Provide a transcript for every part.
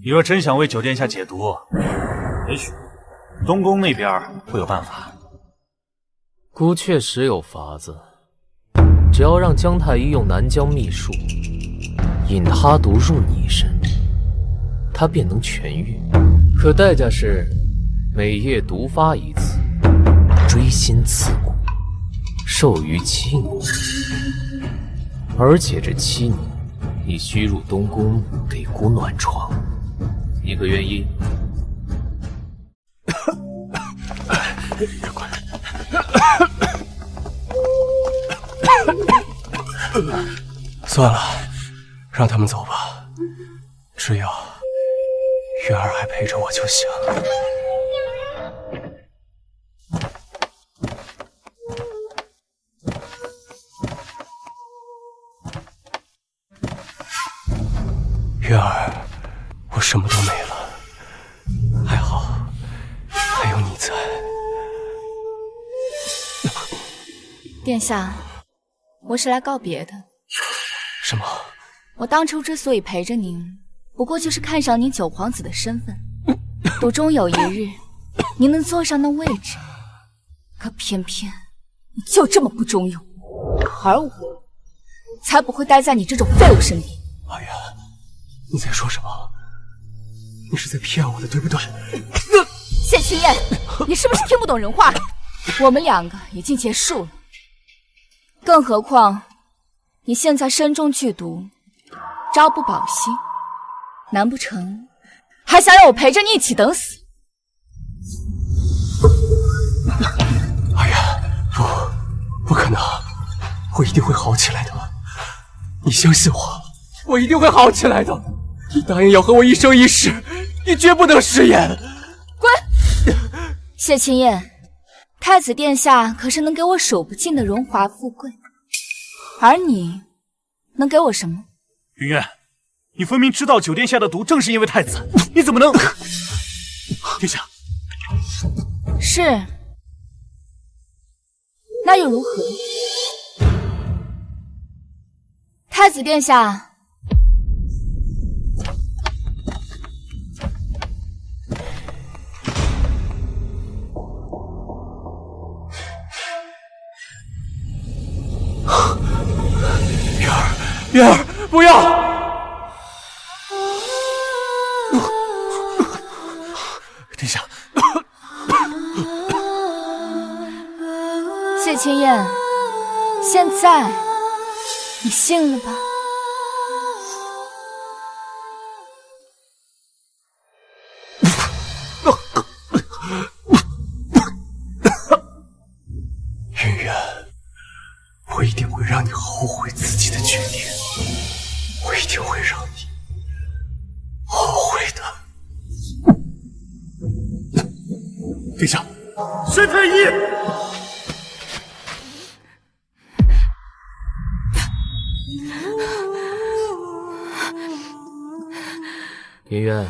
你若真想为九殿下解毒，也许东宫那边会有办法。孤确实有法子，只要让姜太医用南疆秘术引他毒入你身，他便能痊愈。可代价是每夜毒发一次，锥心刺骨，受于7年。而且这7年，你需入东宫给孤暖床，你可愿意？算了，让他们走吧，只要月儿还陪着我就行。月儿，我什么都没了，还好还有你在。殿下，我是来告别的。什么？我当初之所以陪着您，不过就是看上您九皇子的身份，赌终有一日您能坐上那位置。可偏偏你就这么不中用，而我才不会待在你这种废物身边。阿元，你在说什么？你是在骗我的，对不对？谢青燕，你是不是听不懂人话？我们2个已经结束了，更何况你现在身中剧毒，朝不保夕，难不成还想让我陪着你一起等死？阿元，不可能，我一定会好起来的，你相信我，我一定会好起来的。你答应要和我一生一世，你绝不能食言。滚！谢青燕，太子殿下可是能给我数不尽的荣华富贵，而你能给我什么？云渊，你分明知道九殿下的毒正是因为太子，你怎么能……殿下，是，那又如何？太子殿下，月儿，不要！殿下，谢青燕，现在你信了吧？云渊，我一定会让你后悔自己的决定，我一定会让你后悔的。殿下，宣太医。云渊，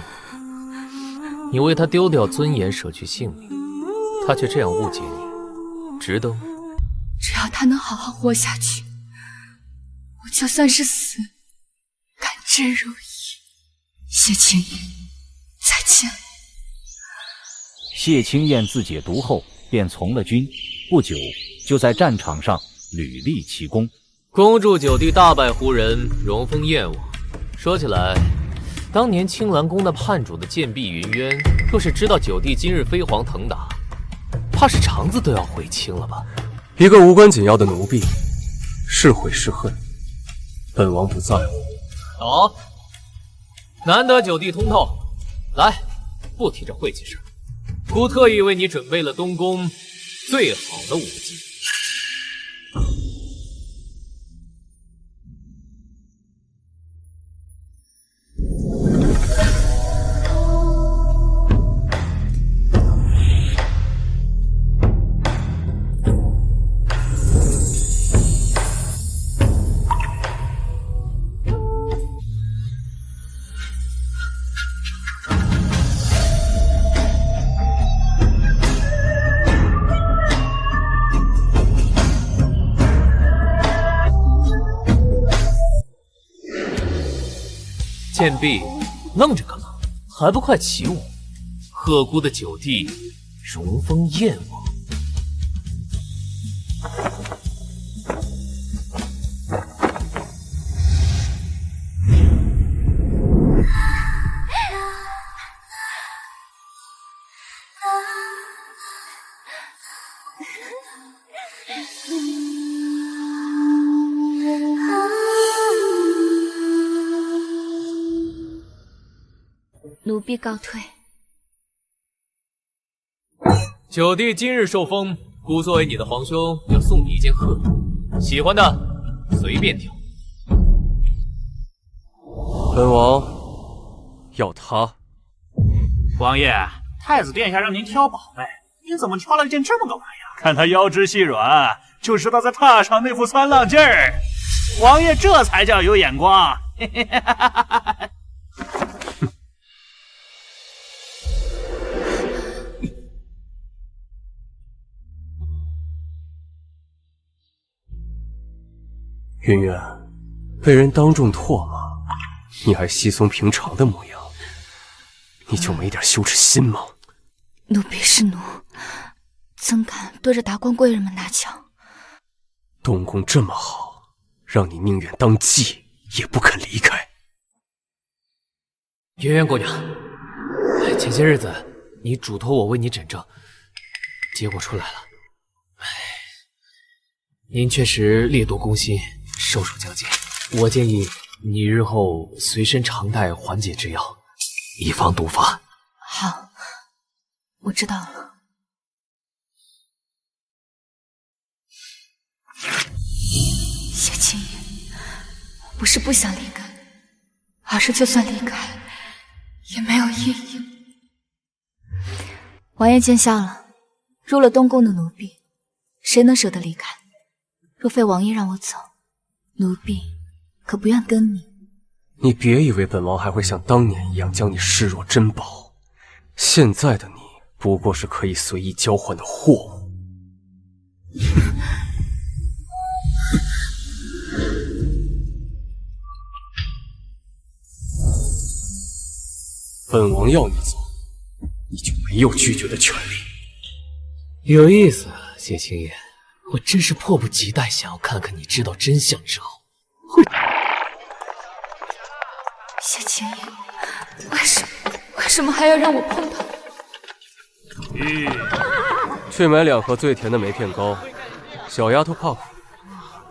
你为他丢掉尊严，舍去性命，他却这样误解你，值得吗？只要他能好好活下去，我就算是死，甘之如饴。谢青燕，再见。谢青燕自解毒后便从了军，不久就在战场上屡立奇功。恭祝九弟大败胡人，荣封燕王。说起来，当年青兰宫那叛主的贱婢云渊，若是知道九弟今日飞黄腾达，怕是肠子都要悔青了吧？一个无关紧要的奴婢，是悔是恨，本王不在乎。好，难得九弟通透，来，不提这晦气事。孤特意为你准备了东宫最好的武技。贱婢，愣着干嘛？还不快起舞！鹤姑的九弟荣封燕王。奴婢告退。九弟今日受封，姑作为你的皇兄，要送你一件鹤衣，喜欢的随便挑。本王要他。王爷，太子殿下让您挑宝贝，您怎么挑了一件这么个玩意儿？看他腰肢细软，就知道在榻上那副酸浪劲儿。王爷这才叫有眼光。云云，被人当众唾骂，你还稀松平常的模样，你就没点羞耻心吗？奴婢是奴，怎敢对着达官贵人们拿枪？东宫这么好，让你宁愿当妓也不肯离开。圆圆姑娘，前些日子你嘱托我为你诊症，结果出来了。您确实烈毒攻心，寿数将近。我建议你日后随身常带缓解之药，以防毒发。好，我知道了。谢青云，我不是不想离开，而是就算离开，也没有意义。王爷见笑了，入了东宫的奴婢，谁能舍得离开？若非王爷让我走，奴婢可不愿跟你。你别以为本王还会像当年一样将你视若珍宝，现在的你不过是可以随意交换的货物。本王要你走，你就没有拒绝的权利。有意思，谢青叶，我真是迫不及待想要看看你知道真相之后会。谢青叶，为什么还要让我碰到？去买2盒最甜的梅片糕。小丫头怕苦，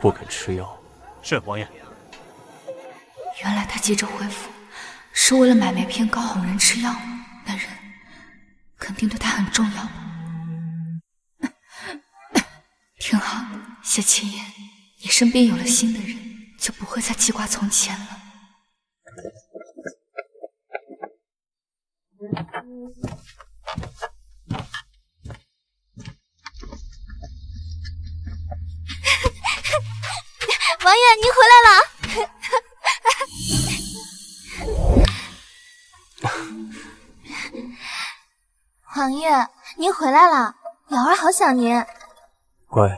不肯吃药。是王爷。原来他急着恢复，是为了买梅片糕哄人吃药。那人肯定对他很重要。挺好，谢青叶，你身边有了新的人，就不会再记挂从前了。王爷，您回来了。王爷，您回来了，瑶儿好想您。乖，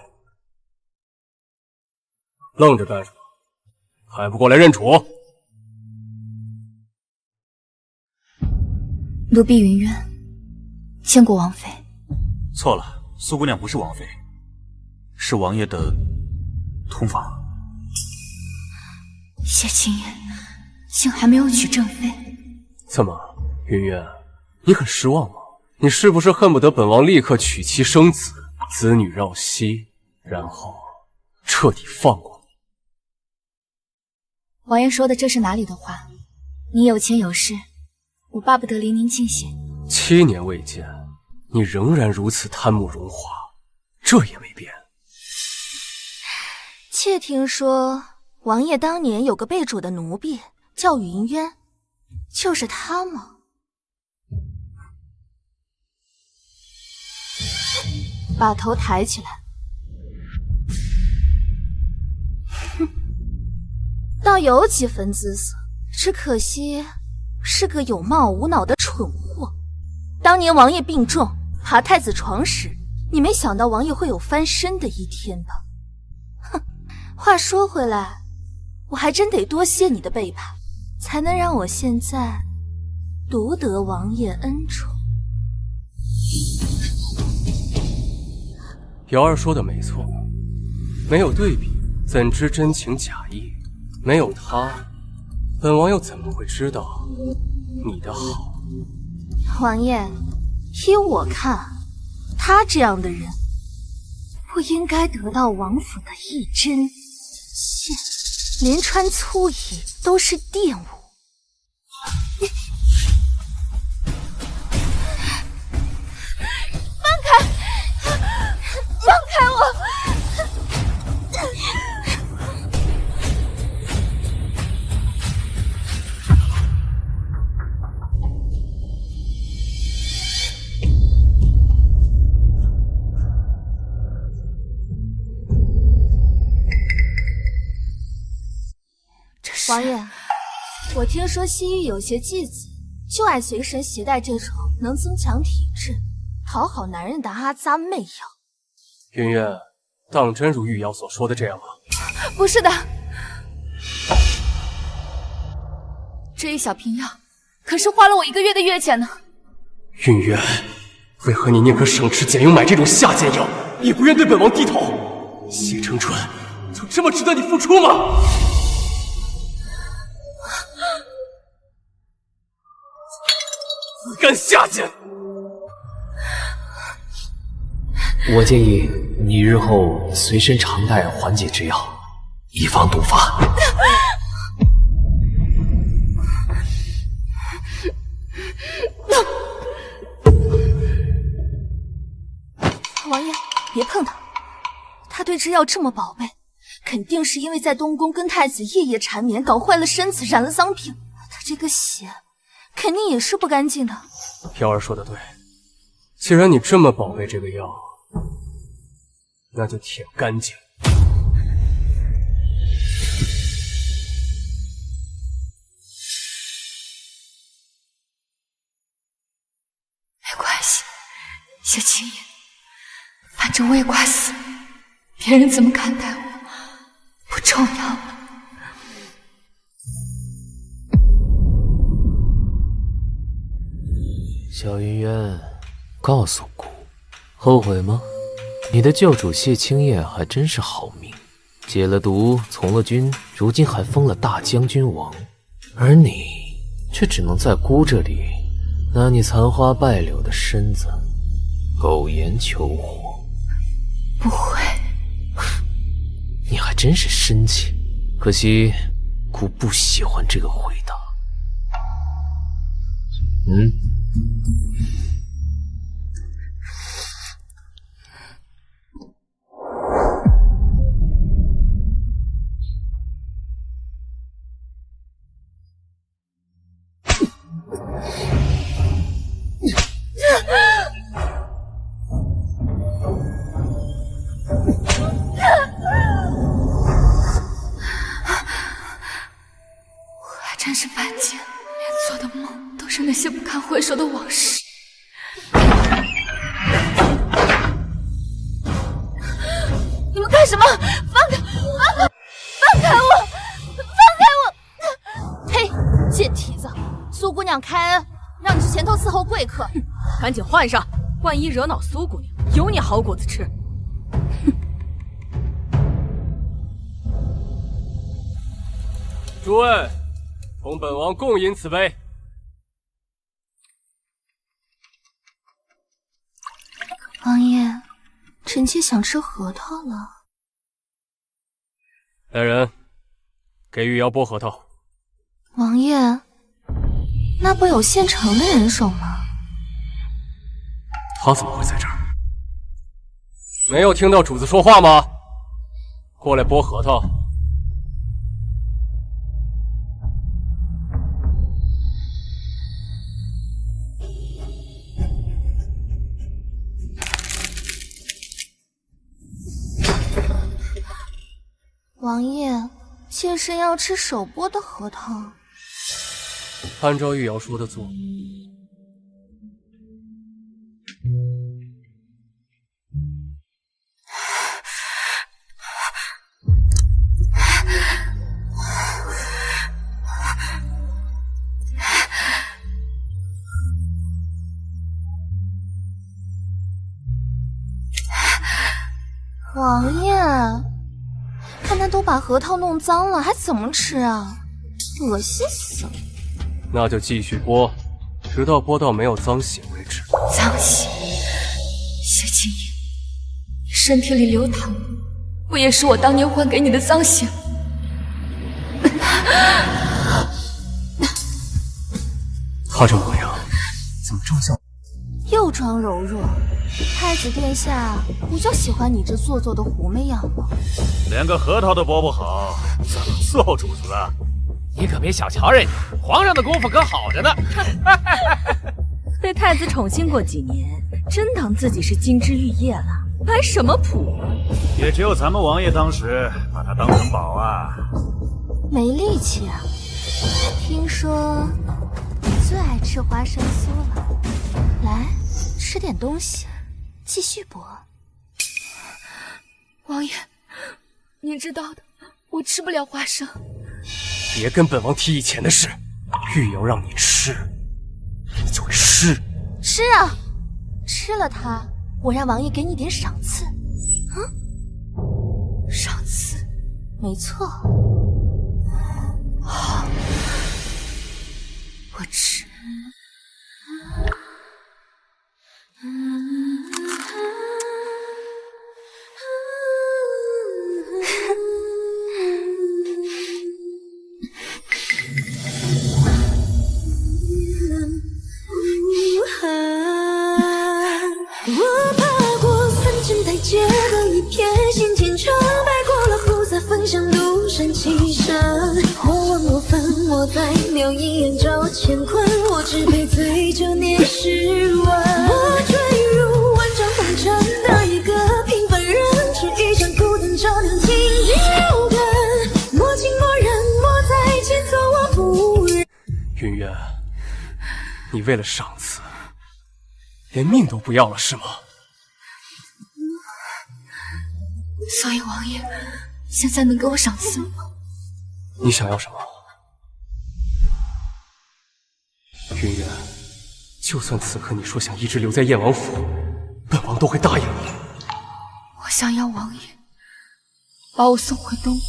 愣着干什么？还不过来认主！奴婢云渊，见过王妃。错了，苏姑娘不是王妃，是王爷的同房。谢青叶竟还没有娶正妃。怎么，云渊，你很失望吗？你是不是恨不得本王立刻娶妻生子，子女绕膝，然后彻底放过你？王爷说的这是哪里的话？你有钱有势，我巴不得离您近些。7年未见，你仍然如此贪慕荣华，这也没变。妾听说王爷当年有个被主的奴婢叫云渊，就是他吗？把头抬起来。哼，倒有几分姿色，只可惜是个有貌无脑的蠢货。当年王爷病重，爬太子床时，你没想到王爷会有翻身的一天吧？哼，话说回来，我还真得多谢你的背叛，才能让我现在独得王爷恩宠。瑶儿说的没错，没有对比，怎知真情假意？没有他，本王又怎么会知道你的好？王爷，依我看，他这样的人不应该得到王府的一针一线，连穿粗衣都是玷污。放开我！王爷，我听说西域有些妓子就爱随身携带这种能增强体质、讨好男人的阿扎媚药。云渊，当真如玉瑶所说的这样吗？不是的，这一小瓶药可是花了我1个月的月钱呢。云渊，为何你宁可省吃俭用买这种下贱药，也不愿对本王低头？谢承春就这么值得你付出吗？自甘下贱！我建议你日后随身常带缓解之药，以防毒发。王爷，别碰他，他对这药这么宝贝，肯定是因为在东宫跟太子夜夜缠绵，搞坏了身子，染了脏病。他这个血肯定也是不干净的。瑶儿说的对，既然你这么宝贝这个药，那就舔干净。没关系，谢青叶，反正我也快死了，别人怎么看待我不重要。小云渊，告诉姑，后悔吗？你的救主谢青叶还真是好命，解了毒，从了军，如今还封了大将军王，而你却只能在姑这里拿你残花败柳的身子苟延求活。不会，你还真是深情，可惜姑不喜欢这个回答。真是犯贱，连做的梦都是那些不堪回首的往事。你们干什么？放开！放开我！放开我！呸！贱蹄子！苏姑娘开恩，让你去前头伺候贵客。赶紧换上，万一惹恼苏姑娘，有你好果子吃。诸位，同本王共饮此杯。王爷，臣妾想吃核桃了。来人，给玉瑶剥核桃。王爷，那不有现成的人手吗？他怎么会在这儿？没有听到主子说话吗？过来剥核桃。王爷，妾身要吃手剥的核桃。按照玉瑶说的做。王爷，看他都把核桃弄脏了，还怎么吃啊？恶心死了！那就继续剥，直到剥到没有脏血为止。脏血，谢青衣，你身体里流淌的，不也是我当年换给你的脏血吗？他这模样，怎么这么像？又装柔弱，太子殿下不就喜欢你这做作的狐媚样吗？连个核桃都剥不好，怎么伺候主子啊？你可别小瞧人家，皇上的功夫可好着呢。被太子宠幸过几年，真当自己是金枝玉叶了，摆什么谱啊？也只有咱们王爷当时把他当成宝啊。没力气啊！听说你最爱吃花生酥了，来吃点东西，继续剥。王爷，您知道的，我吃不了花生。别跟本王提以前的事，欲要让你吃，你就吃。吃啊！吃了它，我让王爷给你点赏赐。赏赐？没错。好，我吃。我爬过三千台阶的一片新天窗，白过了菩萨焚香独善其身。莫问我分，我在撩一眼照乾坤，我只配醉酒念诗文。我坠入万丈红尘的一个平凡人，只一盏孤灯照亮青云六根。莫近莫认，莫在前走我不忍。云渊，你为了赏赐，连命都不要了是吗？所以王爷现在能给我赏赐吗？你想要什么？云渊，就算此刻你说想一直留在燕王府，本王都会答应你。我想要王爷把我送回东宫。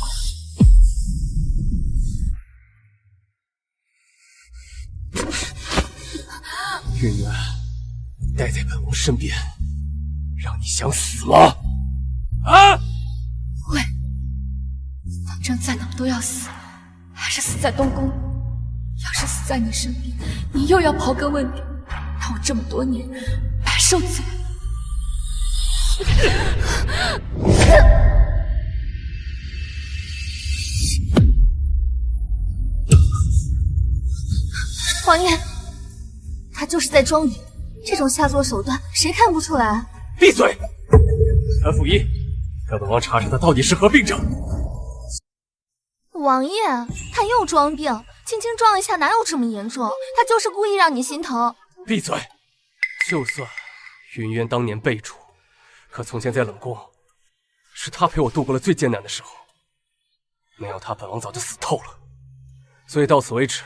云渊，待在本王身边，让你想死吗？啊！会，反正在哪都要死，还是死在东宫。要是死在你身边，你又要刨根问底，那我这么多年白受罪。王爷，他就是在装晕，这种下作手段谁看不出来？闭嘴！韩府医，让本王查查他到底是何病症。王爷，他又装病，轻轻撞一下哪有这么严重？他就是故意让你心疼。闭嘴！就算云渊当年被逐，可从前在冷宫，是他陪我度过了最艰难的时候。没有他，本王早就死透了。所以到此为止，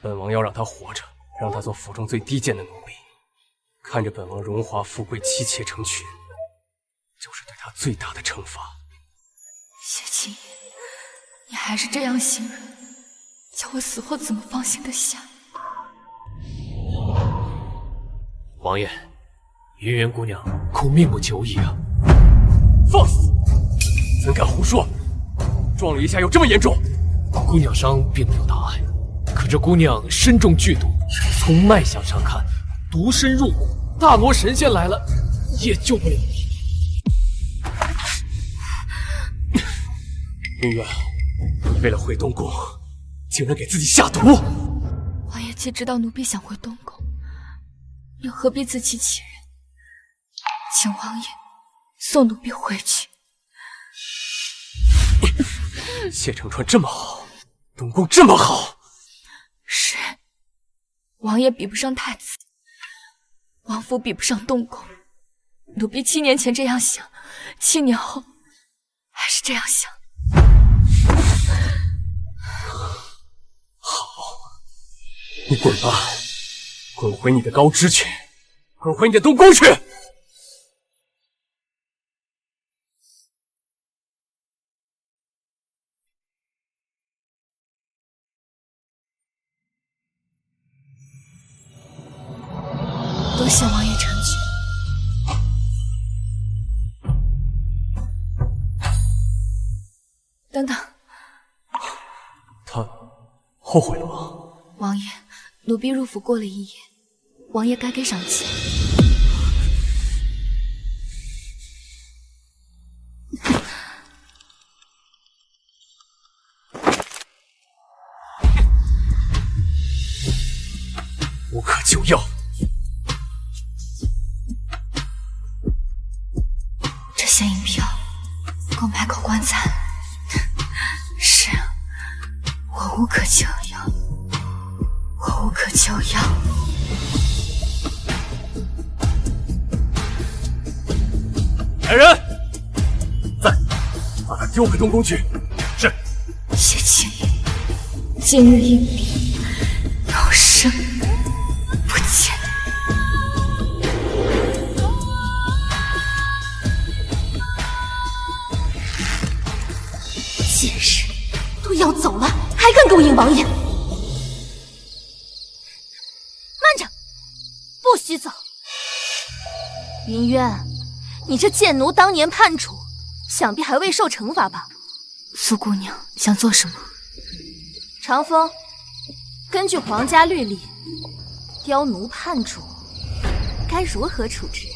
本王要让他活着，让他做府中最低贱的奴婢，看着本王荣华富贵、妻妾成群，就是对他最大的惩罚。谢青衣，你还是这样形容，叫我死后怎么放心得下？王爷，云渊姑娘恐命不久矣啊！放肆！怎敢胡说？撞了一下有这么严重？姑娘伤并没有大碍，可这姑娘身中剧毒，从脉象上看，毒深入骨，大罗神仙来了也救不了你。云渊，你为了回东宫，竟然给自己下毒！王爷既知道奴婢想回东宫，又何必自欺欺人？请王爷送奴婢回去。谢承川这么好，东宫这么好，是，王爷比不上太子，王府比不上东宫。奴婢7年前这样想，7年后还是这样想。好，你滚吧，滚回你的高枝去，滚回你的东宫去！等等，他后悔了吗？王爷，奴婢入府过了一夜，王爷该给赏赐。无可救药。这些银票够买口棺材。是啊，我无可救药，我无可救药。来人，在，把他丢回东宫去。是。谢青衣，今日应你有生不见。贱人，都要走了，还敢勾引王爷？慢着，不许走！云渊，你这贱奴当年叛主，想必还未受惩罚吧？苏姑娘想做什么？长风，根据皇家律例，刁奴叛主该如何处置？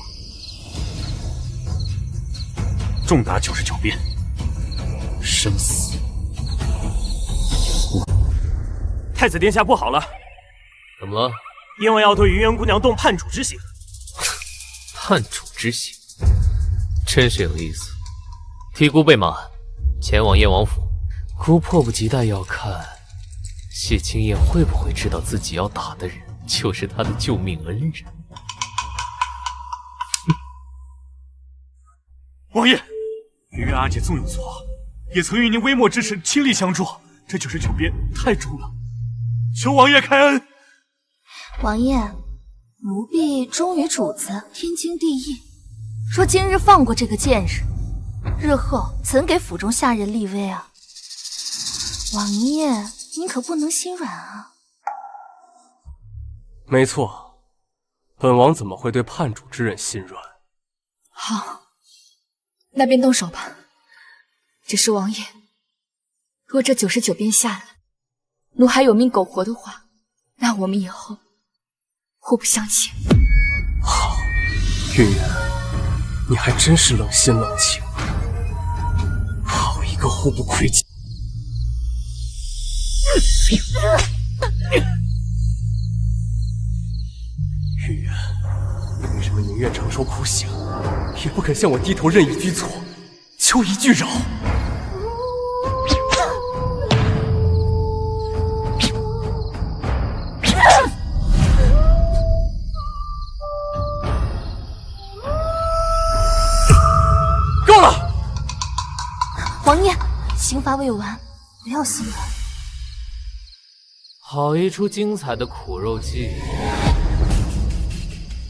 重打99鞭，生死。太子殿下不好了，怎么了？因为要对云渊姑娘动叛主之刑。叛主之刑，真是有意思。替姑备马，前往燕王府。姑迫不及待要看谢青燕会不会知道自己要打的人就是她的救命恩人。王爷，云渊阿姐纵有错，也曾与您微末之臣倾力相助，这99鞭太重了，求王爷开恩。王爷，奴婢忠于主子，天经地义。若今日放过这个贱人，日后怎给府中下人立威啊？王爷，您可不能心软啊！没错，本王怎么会对叛主之人心软？好，那便动手吧。只是王爷，若这99鞭下来，奴还有命苟活的话，那我们以后互不相欠。好，云渊，你还真是冷心冷情，好一个互不亏欠。云渊，你为什么宁愿承受酷刑，也不肯向我低头认一句错，求一句饶？够了！王爷，刑罚未完，不要心软。好一出精彩的苦肉计！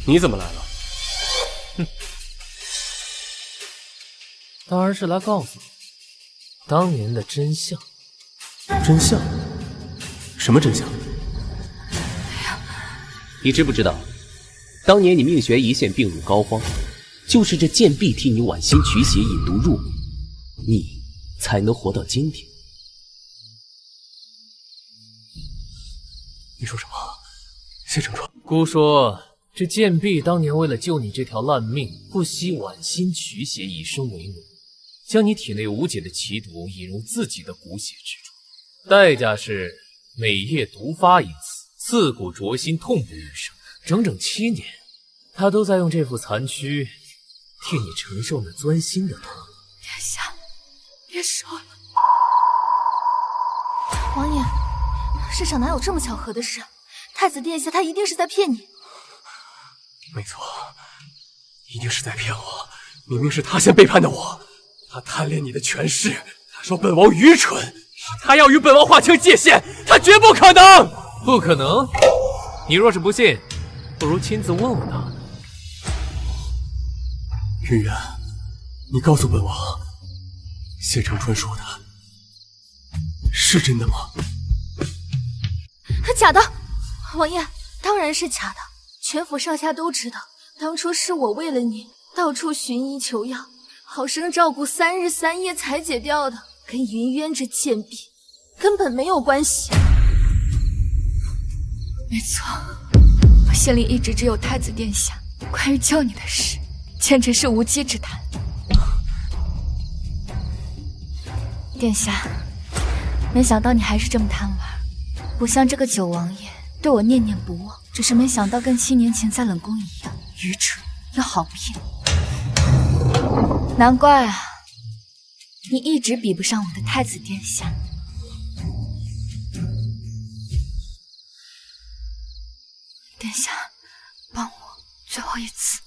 你怎么来了？哼，当然是来告诉你当年的真相。真相？什么真相？你知不知道，当年你命悬一线病入膏肓，就是这贱婢替你剜心取血引毒入迷，你才能活到今天。你说什么？谢承川？姑说这贱婢当年为了救你这条烂命，不惜剜心取血，以身为奴，将你体内无解的奇毒引入自己的骨血之中，代价是每夜毒发一次，刺骨灼心，痛不欲生。整整7年，他都在用这副残躯替你承受那钻心的痛。殿下，别说了。王爷，世上哪有这么巧合的事？太子殿下他一定是在骗你。没错，一定是在骗我。明明是他先背叛的我，他贪恋你的权势，他说本王愚蠢，是他要与本王划清界限，他绝不可能，不可能！你若是不信，不如亲自问问他。云渊，你告诉本王，谢承川说的是真的吗？假的，王爷，当然是假的。全府上下都知道，当初是我为了你到处寻医求药，好生照顾3日3夜才解掉的，跟云渊这贱婢根本没有关系。没错，我心里一直只有太子殿下，关于救你的事，简直是无稽之谈。殿下，没想到你还是这么贪玩，不像这个九王爷对我念念不忘，只是没想到跟7年前在冷宫一样，愚蠢又好骗。难怪啊，你一直比不上我的太子殿下。殿下，帮我最后一次。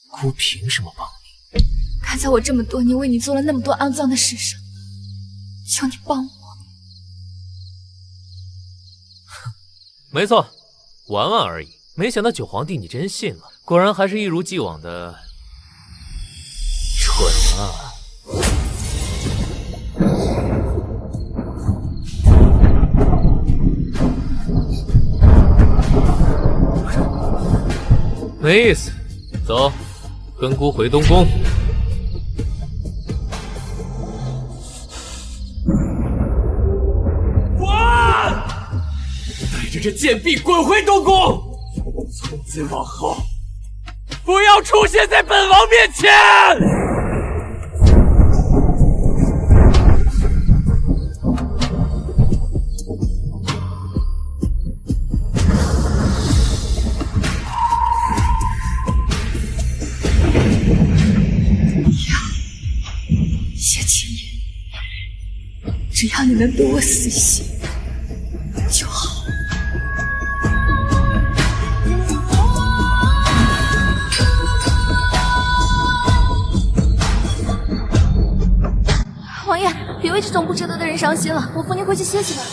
姑凭什么帮你？看在我这么多年为你做了那么多肮脏的事上，求你帮我。没错，玩玩而已。没想到九皇帝你真信了，果然还是一如既往的蠢啊！没意思，走，跟姑回东宫。带着这贱婢滚回东宫！从今往后，不要出现在本王面前！谢青言，只要你能得我死心就好。王爷，别为这种不值得的人伤心了，我扶您回去歇息吧。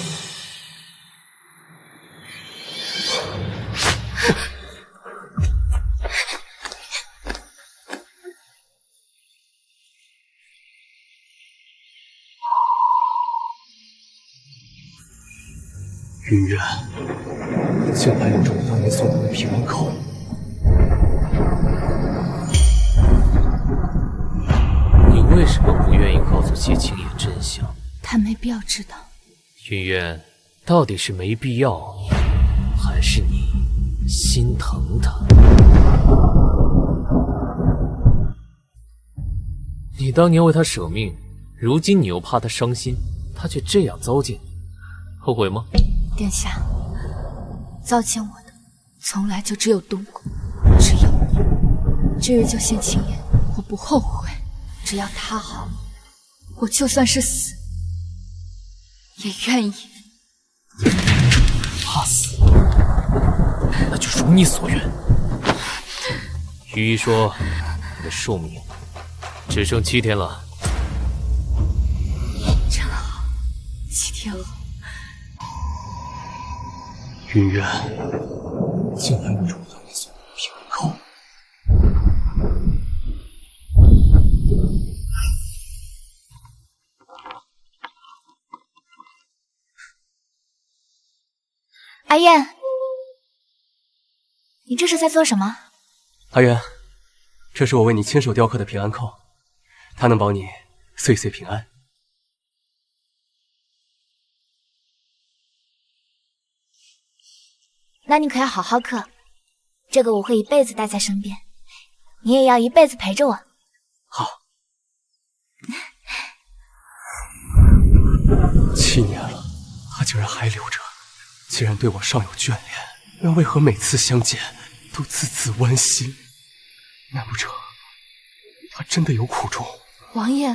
云渊竟还留着我当年送他的平安扣。你为什么不愿意告诉谢青言真相？他没必要知道。云渊，到底是没必要，还是你心疼他？你当年为他舍命，如今你又怕他伤心，他却这样糟践你，后悔吗？殿下，糟践我的从来就只有东宫，只有你。至于救谢青言，我不后悔，只要他好，我就算是死也愿意。怕死，那就如你所愿。御医说你的寿命只剩7天了。真好，7天后。云渊竟还留着我当年送的平安扣。阿燕，你这是在做什么？阿渊，这是我为你亲手雕刻的平安扣，它能保你岁岁平安。那你可要好好刻，这个我会一辈子带在身边，你也要一辈子陪着我。好。7年了，他竟然还留着。既然对我尚有眷恋，那为何每次相见都字字剜心？难不成他真的有苦衷？王爷，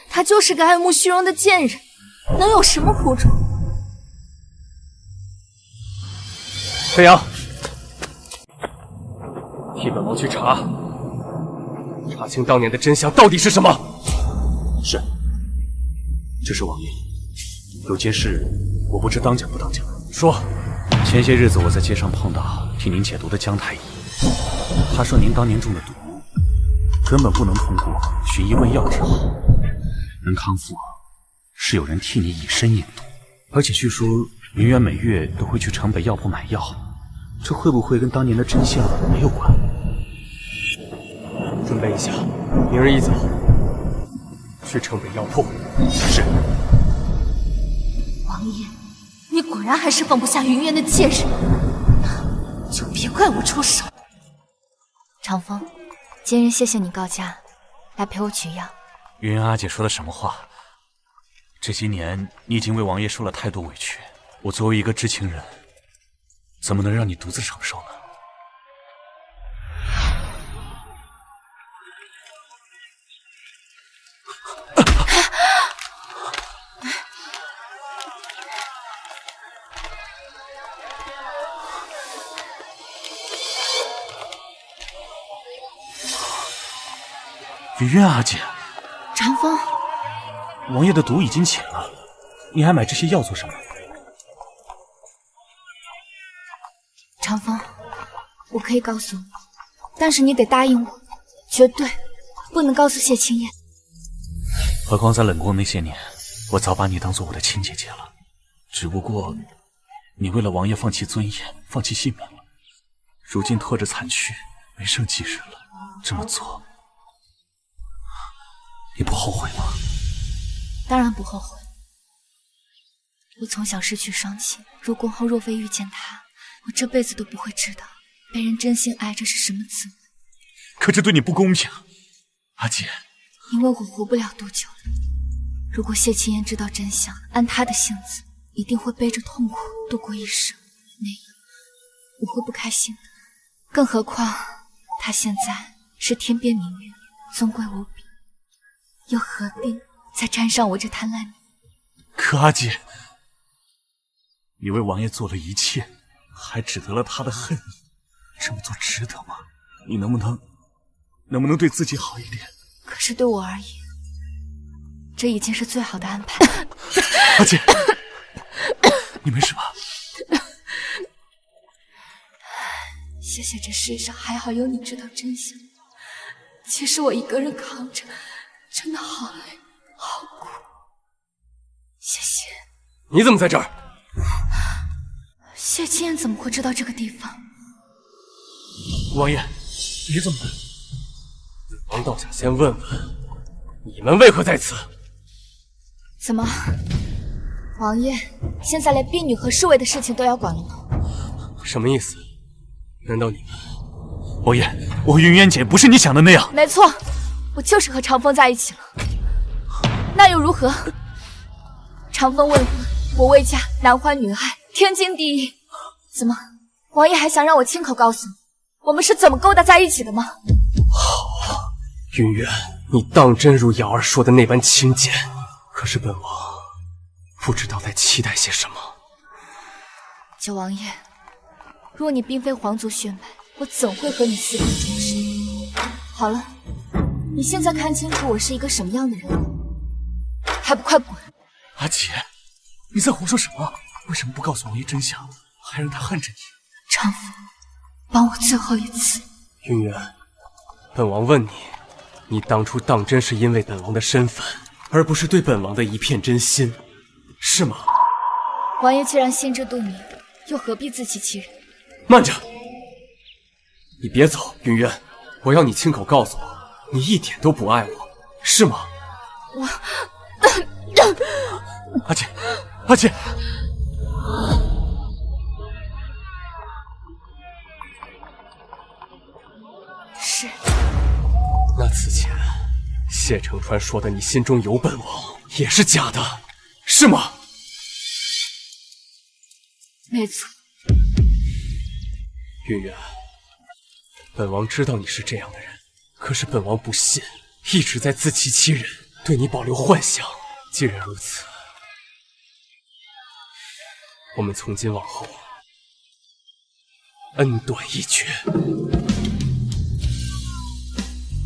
他就是个爱慕虚荣的贱人，能有什么苦衷？飞扬，替本王去查清当年的真相到底是什么。是，这是王爷，有件事我不知当讲不当讲。说，前些日子我在街上碰到替您解毒的姜太医，他说您当年中的毒根本不能通过寻医问药治好，能康复是有人替你以身饮毒，而且据说云渊每月都会去城北药铺买药，这会不会跟当年的真相没有关？准备一下，明日一早去城北药铺是。王爷，你果然还是放不下云渊的戒指，就别怪我出手。长风，今日谢谢你告假，来陪我取药。云渊阿姐说的什么话？这些年你已经为王爷受了太多委屈，我作为一个知情人，怎么能让你独自承受呢？云渊阿姐，长风，王爷的毒已经解了，你还买这些药做什么？长风，我可以告诉你，但是你得答应我，绝对不能告诉谢青燕。何况在冷宫那些年，我早把你当做我的亲姐姐了。只不过，你为了王爷放弃尊严，放弃性命了。如今拖着残躯，没生几日了，这么做，你不后悔吗？当然不后悔。我从小失去双亲，入宫后若非遇见他，我这辈子都不会知道被人真心爱着是什么滋味。可这对你不公平，阿姐。因为我活不了多久了。如果谢青燕知道真相，按她的性子，一定会背着痛苦度过一生，那样我会不开心的。更何况她现在是天边明月，尊贵无比，又何必再沾上我这滩烂泥？可阿姐，你为王爷做了一切，还只得了他的恨意，这么做值得吗？你能不能对自己好一点？可是对我而言，这已经是最好的安排。阿姐，你没事吧？谢谢这世上还好有你知道真相。其实我一个人扛着，真的好累，好苦。谢谢。你怎么在这儿？谢青燕怎么会知道这个地方？王爷，你怎么了？王倒想先问问，你们为何在此？怎么，王爷现在连婢女和侍卫的事情都要管了吗？什么意思？难道你们……王爷，我云渊姐不是你想的那样。没错，我就是和长风在一起了。那又如何？长风未婚，我未嫁，男欢女爱，天经地义。怎么，王爷还想让我亲口告诉你，我们是怎么勾搭在一起的吗？好啊，云渊，你当真如瑶儿说的那般清简？可是本王不知道在期待些什么。九王爷，若你并非皇族血脉，我怎会和你私定终身？好了，你现在看清楚我是一个什么样的人了，还不快滚！阿姐，你在胡说什么？为什么不告诉王爷真相，还让他恨着你？长风，帮我最后一次。云渊，本王问你，你当初当真是因为本王的身份，而不是对本王的一片真心，是吗？王爷既然心知肚明，又何必自欺欺人？慢着，你别走，云渊，我要你亲口告诉我，你一点都不爱我，是吗？阿姐，阿姐，是。那此前谢承川说的你心中有本王也是假的，是吗？没错。云渊，本王知道你是这样的人，可是本王不信，一直在自欺欺人，对你保留幻想。既然如此，我们从今往后恩断义绝。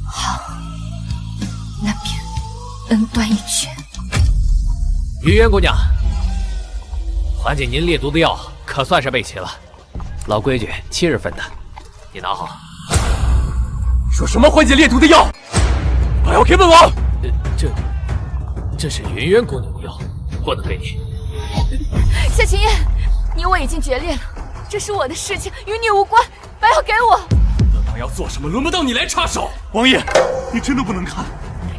好，那便恩断义绝。云渊姑娘，缓解您烈毒的药可算是备齐了，老规矩，7日份的，你拿好。说什么缓解烈毒的药？快要给本王！这是云渊姑娘的药，不能给你。谢青燕，你我已经决裂了，这是我的事情，与你无关，把药给我。本王要做什么，轮不到你来插手。王爷，你真的不能看。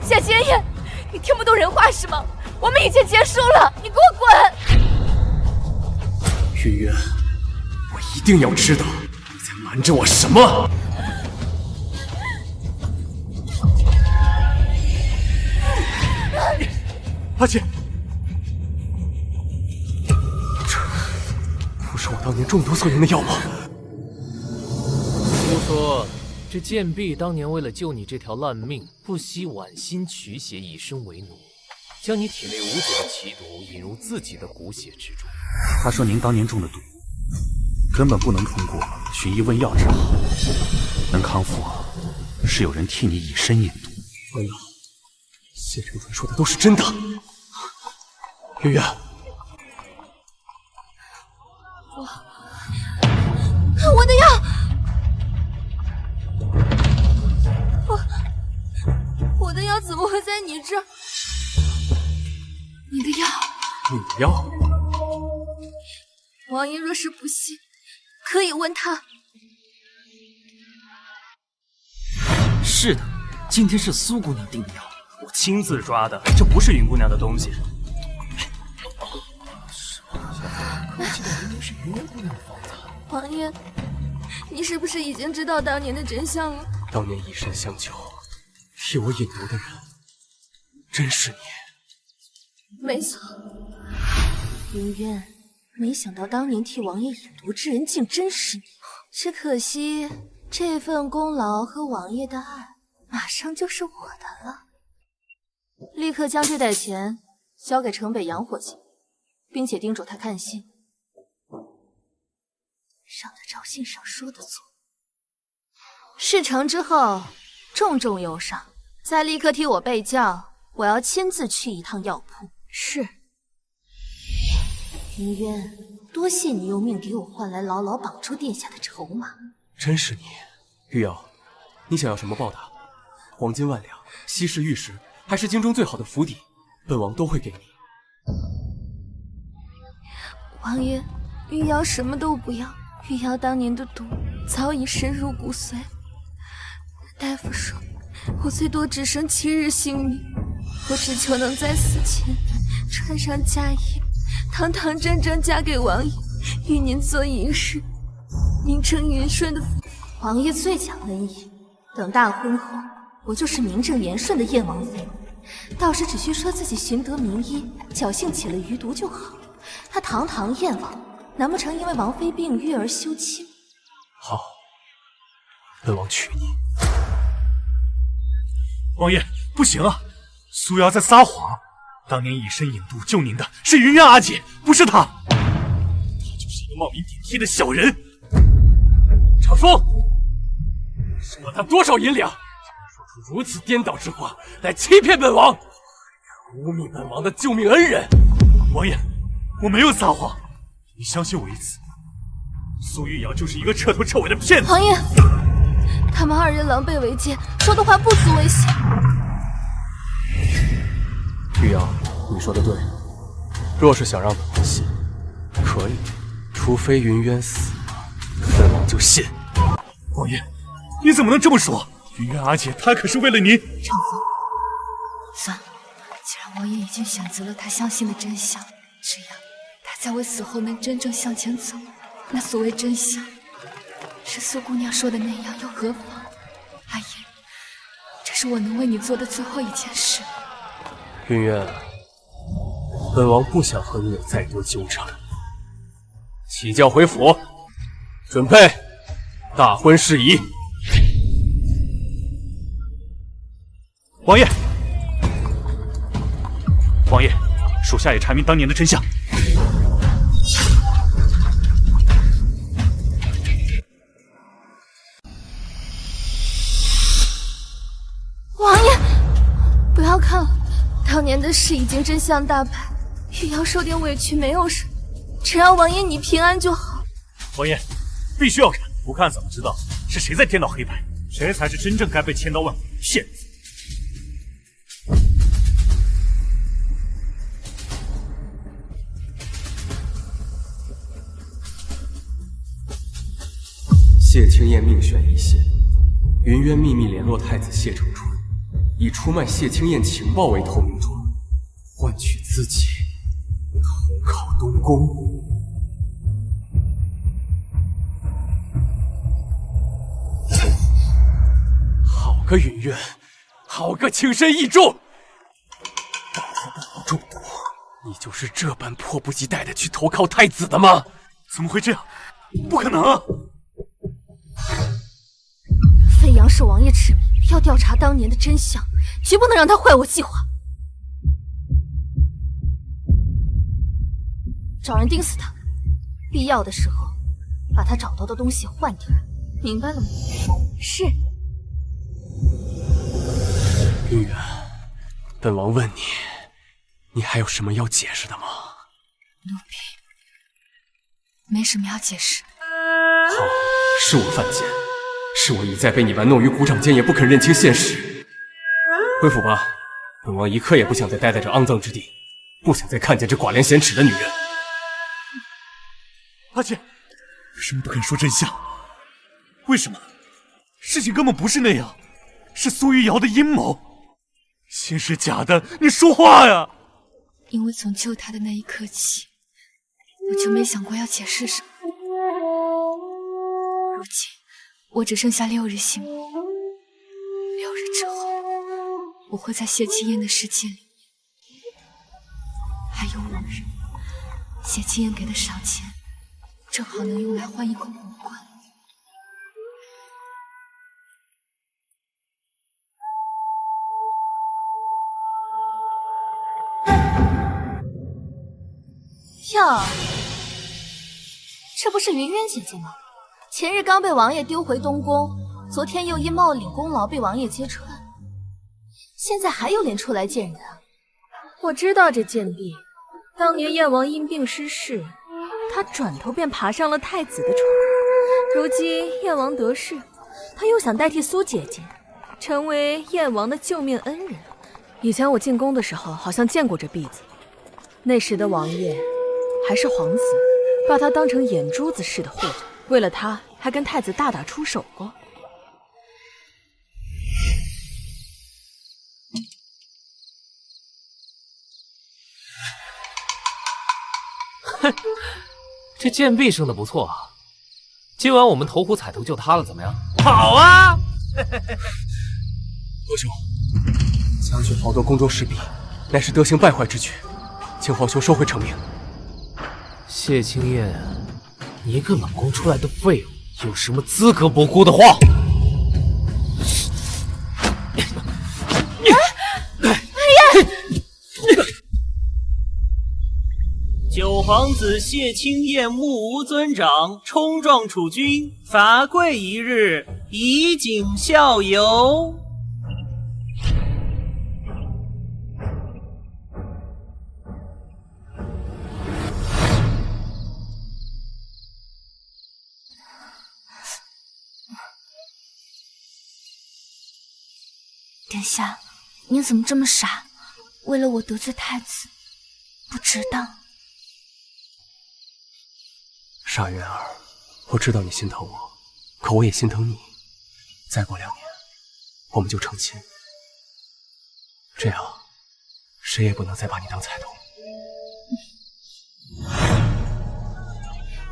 谢青燕，你听不懂人话是吗？我们已经结束了，你给我滚！云渊，我一定要知道你在瞒着我什么。阿姐，这不是我当年中毒所用的药吗？听说这贱婢当年为了救你这条烂命，不惜剜心取血，以身为奴，将你体内无解的奇毒引入自己的骨血之中。他说您当年中的毒，根本不能通过寻医问药治好，能康复是有人替你以身引毒。完了，谢承传说的都是真的。云渊，我的药，我的药怎么会在你这儿？你的药，你的药？王爷若是不信，可以问他。是的，今天是苏姑娘订的药，我亲自抓的，这不是云姑娘的东西。王爷，你是不是已经知道当年的真相了？当年以身相救，替我引毒的人，真是你。没错，云渊，没想到当年替王爷引毒之人竟真是你。只可惜这份功劳和王爷的爱，马上就是我的了。立刻将这袋钱交给城北杨伙计，并且叮嘱他看信，让他照信上说的做。事成之后，重重有赏，再立刻替我备轿，我要亲自去一趟药铺。是。云渊，多谢你用命给我换来牢牢绑住殿下的筹码。真是你，玉瑶，你想要什么报答？黄金万两、稀世玉石，还是京中最好的府邸，本王都会给你。王爷，玉瑶什么都不要。玉瑶当年的毒早已深入骨髓，大夫说我最多只剩7日性命，我只求能在死前穿上嫁衣，堂堂正正嫁给王爷，与您做一世名正言顺的夫妇。王爷最讲恩义，等大婚后，我就是名正言顺的燕王妃，到时只需说自己寻得名医，侥幸起了余毒就好。他堂堂燕王，难不成因为王妃病愈而休妻？好，本王娶你。王爷，不行啊！苏瑶在撒谎，当年以身引毒救您的是云渊阿姐，不是她。她就是一个冒名顶替的小人。长风，收了他多少银两？说出如此颠倒之话来欺骗本王，污蔑本王的救命恩人。王爷，我没有撒谎，你相信我一次。苏玉瑶就是一个彻头彻尾的骗子。王爷，他们2人狼狈为奸，说的话不足为信。玉瑶，你说的对，若是想让本王信，可以，除非云渊死了，本王就信。王爷，你怎么能这么说？云渊阿姐她可是为了您。长风，算了，既然王爷已经选择了他相信的真相，只要他在我死后能真正向前走，那所谓真相，是苏姑娘说的那样又何妨？阿言，这是我能为你做的最后一件事。云渊，本王不想和你有再多纠缠，起轿回府，准备大婚事宜。王爷，王爷，属下也查明当年的真相。王爷，不要看了，当年的事已经真相大白，玉瑶受点委屈没有什么，只要王爷你平安就好。王爷，必须要看，不看怎么知道是谁在颠倒黑白，谁才是真正该被千刀万剐的骗子？谢清燕命悬一线，云渊秘密联络太子谢承春，以出卖谢清燕情报为投名状，换取自己投靠东宫。好个云渊，好个情深意重！中毒，你就是这般迫不及待的去投靠太子的吗？怎么会这样？不可能啊！飞扬是王爷指明要调查当年的真相，绝不能让他坏我计划。找人盯死他，必要的时候把他找到的东西换掉，明白了吗？是。云渊，本王问你，你还有什么要解释的吗？奴婢没什么要解释。好，是我犯贱，是我一再被你玩弄于股掌间，也不肯认清现实。回府吧，本王一刻也不想再待在这肮脏之地，不想再看见这寡廉鲜耻的女人。阿姐，为什么不肯说真相？为什么？事情根本不是那样，是苏玉瑶的阴谋。信是假的，你说话呀！因为从救他的那一刻起，我就没想过要解释什么。如今我只剩下6日性命，6日之后，我会在谢清燕的世界里。还有5日，谢清燕给的赏钱，正好能用来换一口武冠。呀，这不是云渊姐姐吗？前日刚被王爷丢回东宫，昨天又因冒领功劳被王爷揭穿，现在还有脸出来见人啊？我知道这贱婢，当年燕王因病失势，她转头便爬上了太子的床。如今燕王得势，她又想代替苏姐姐，成为燕王的救命恩人。以前我进宫的时候，好像见过这婢子。那时的王爷还是皇子，把她当成眼珠子似的护着，为了她还跟太子大打出手过。哼，这贱婢生的不错啊！今晚我们投湖彩头救他了，怎么样？好啊！罗兄，将军好多宫中失弊，乃是德行败坏之举，请皇兄收回成命。谢清燕，你一个冷宫出来的废物，有什么资格驳姑的话？九皇子谢清燕目无尊长，冲撞储君，罚跪一日，以儆效尤。殿下，你怎么这么傻？为了我得罪太子，不值当。傻月儿，我知道你心疼我，可我也心疼你。再过2年，我们就成亲，这样谁也不能再把你当彩头。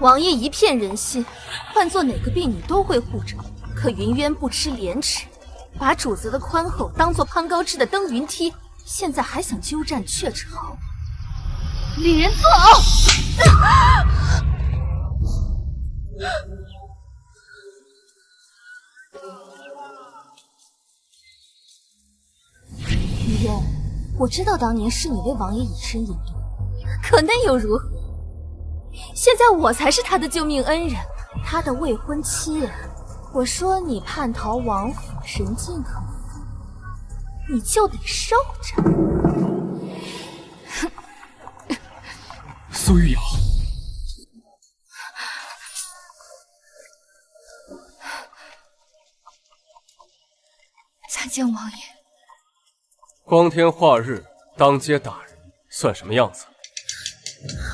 王爷一片人心，换做哪个婢女都会护着。可云渊不知廉耻，把主子的宽厚当作攀高枝的登云梯，现在还想鸠占鹊巢，令人作呕！云渊，我知道当年是你为王爷以身引渡，可那又如何？现在我才是他的救命恩人，他的未婚妻。我说你叛逃王府，人尽可夫，你就得受着。苏玉瑶，参见王爷。光天化日当街打人，算什么样子？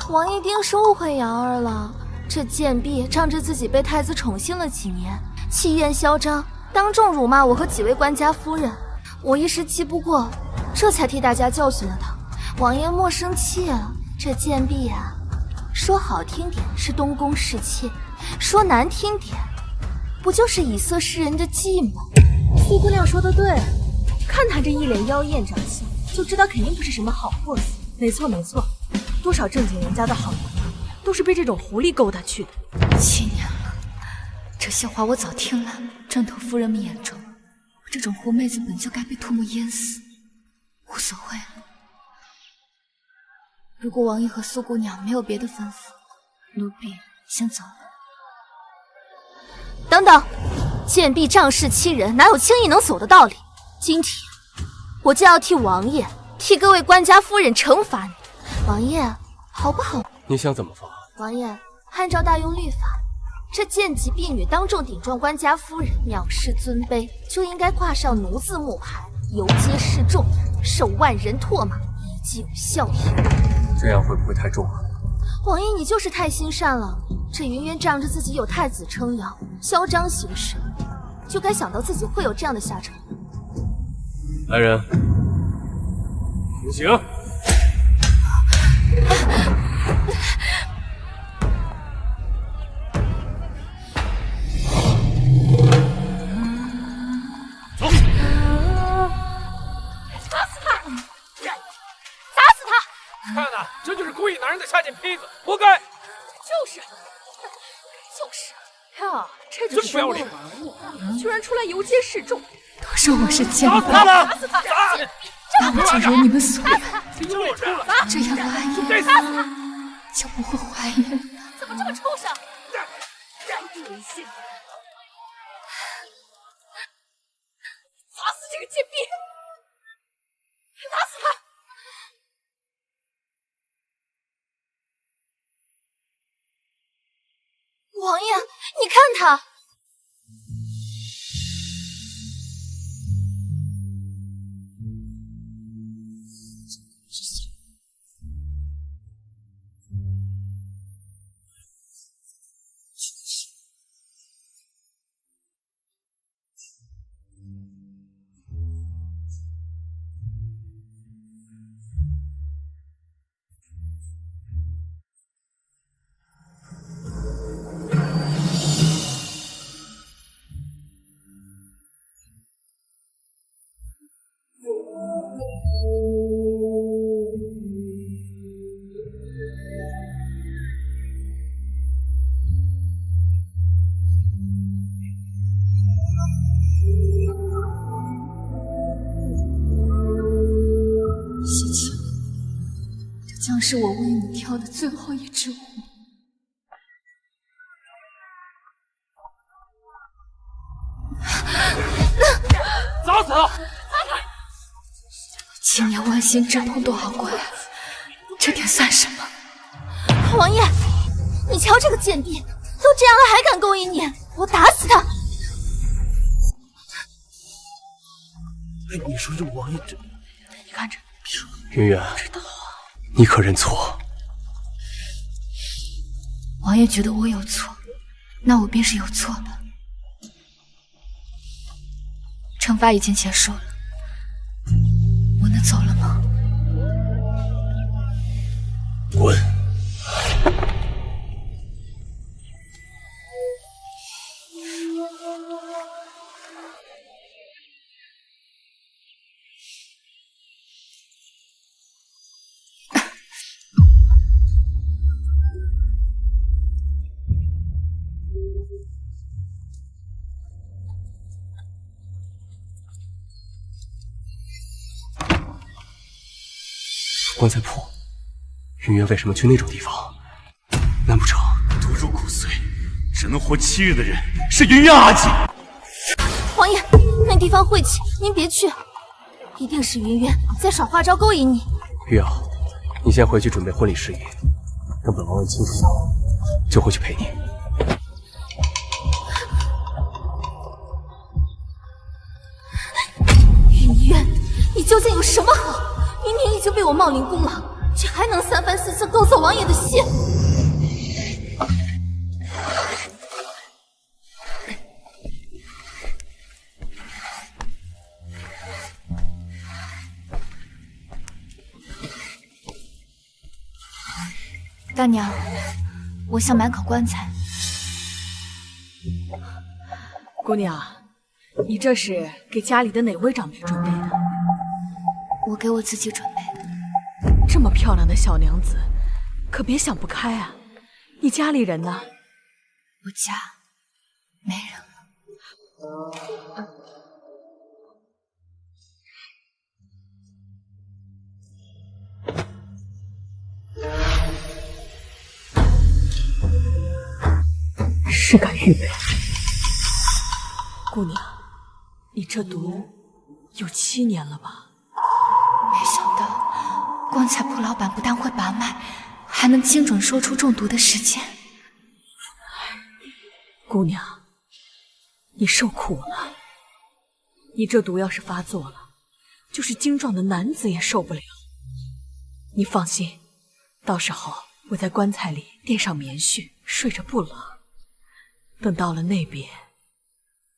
王爷定是误会瑶儿了。这贱婢仗着自己被太子宠幸了几年，气焰嚣张，当众辱骂我和几位官家夫人，我一时气不过，这才替大家教训了他。王爷莫生气啊，这贱婢啊，说好听点是东宫侍妾，说难听点，不就是以色侍人的计谋？苏姑娘说的对，看她这一脸妖艳长相，就知道肯定不是什么好货色。没错没错，多少正经人家的好娘们都是被这种狐狸勾搭去的。7年了，这些话我早听了。正头夫人们眼中，我这种狐妹子本就该被唾沫淹死，无所谓了。如果王爷和苏姑娘没有别的吩咐，奴婢先走了。等等，贱婢仗势欺人，哪有轻易能走的道理？今天我就要替王爷，替各位官家夫人惩罚你。王爷，好不好？你想怎么罚？王爷，按照大庸律法，这贱籍婢女当众顶撞官家夫人，藐视尊卑，就应该挂上奴字木牌，游街示众，受万人唾骂，以儆效尤。这样会不会太重了？王爷，你就是太心善了。这云渊仗着自己有太子撑腰，嚣张行事，就该想到自己会有这样的下场。来人，行刑！走！砸死他！砸死他！看呐，这就是故意拿人的下贱坯子，活该！就是呀，这就是真不要脸，居然出来游街示众！都说我是贱婢，砸死他！那我就惹你们所有人。就是这样王爷就不会怀疑了。怎么这么抽象？沦陷！砸死这个贱婢！打死他！王爷，你看他。西青，这将是我为你挑的最后一只虎。砸死他7年万心之痛都好过来，这点算什么？王爷，你瞧这个贱婢，都这样了还敢勾引你，我打死他！哎，你说这王爷这……你看着，云渊，你可认错？王爷觉得我有错，那我便是有错了。惩罚已经结束了，我能走了吗？滚！棺材铺，云渊为什么去那种地方？难不成毒入骨髓，只能活7日的人是云渊阿锦？王爷，那地方晦气，您别去，一定是云渊在耍花招勾引你。玉瑶，你先回去准备婚礼事宜，等本王问清楚以后，就回去陪你。云渊，你究竟有什么好？明明已经被我冒领功劳，却还能3番4次勾走王爷的心。大娘，我想买口棺材。姑娘，你这是给家里的哪位长辈准备的？我给我自己准备的。这么漂亮的小娘子，可别想不开啊！你家里人呢？我家没人了。是个玉佩。姑娘，你这毒有7年了吧？没想到棺材铺老板不但会把脉，还能精准说出中毒的时间。姑娘，你受苦了。你这毒要是发作了，就是精壮的男子也受不了。你放心，到时候我在棺材里垫上棉絮，睡着不冷。等到了那边，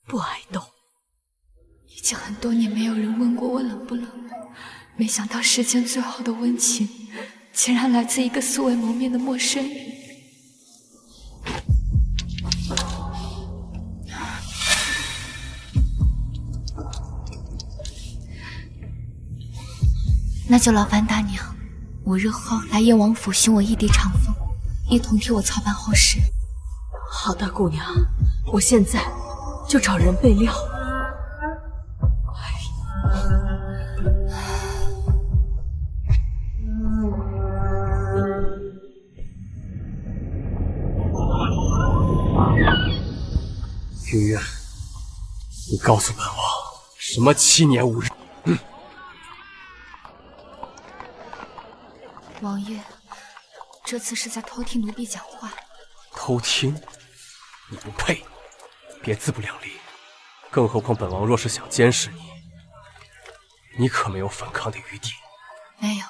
不挨冻。已经很多年没有人问过我冷不冷了，没想到世间最好的温情，竟然来自一个素未谋面的陌生人。那就劳烦大娘，我日后来燕王府寻我一滴长风，一同替我操办后事。好的，姑娘，我现在就找人备料。云月，你告诉本王，什么7年5日？王爷，这次是在偷听奴婢讲话。偷听？你不配，别自不量力。更何况本王若是想监视你，你可没有反抗的余地。没有，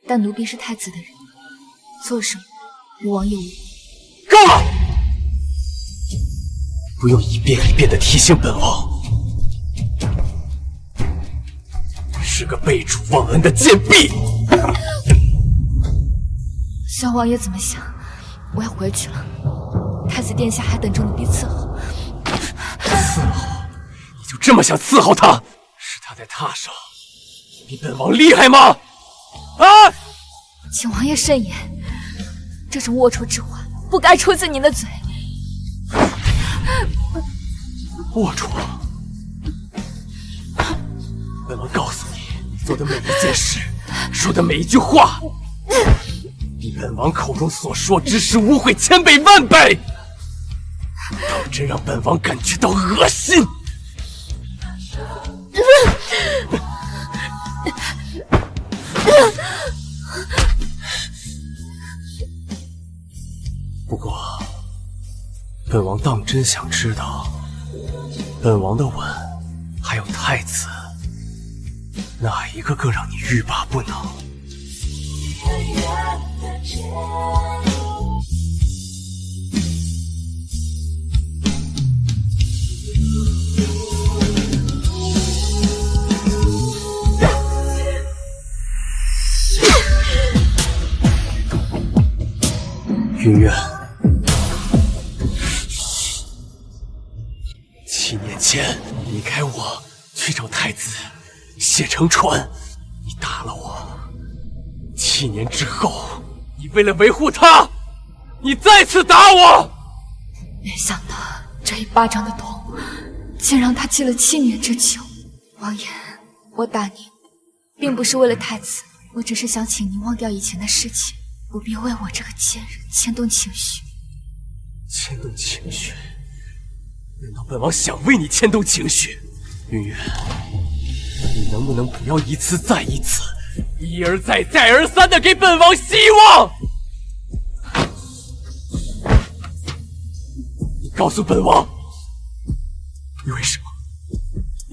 但奴婢是太子的人，做什么无王爷无。够了！不用一遍一遍的提醒本王，你是个背主忘恩的贱婢。小王爷怎么想？我要回去了，太子殿下还等着奴婢伺候。伺候？你就这么想伺候他？是他在榻上比本王厉害吗？啊！请王爷慎言，这种龌龊之话不该出自您的嘴。龌龊？本王告诉你，你做的每一件事，说的每一句话，比本王口中所说之事污秽1000倍万倍，倒真让本王感觉到恶心。不过，本王当真想知道，本王的吻还有太子，哪一个更让你欲罢不能？云月，7年前离开我去找太子谢承传，你打了我。7年之后，你为了维护他，你再次打我。没想到这一巴掌的痛，竟让他记了7年之久。王爷，我打您，并不是为了太子，我只是想请您忘掉以前的事情，不必为我这个贱人牵动情绪。牵动情绪？难道本王想为你牵动情绪？云月，你能不能不要一次再一次，一而再再而三的给本王希望？你告诉本王，你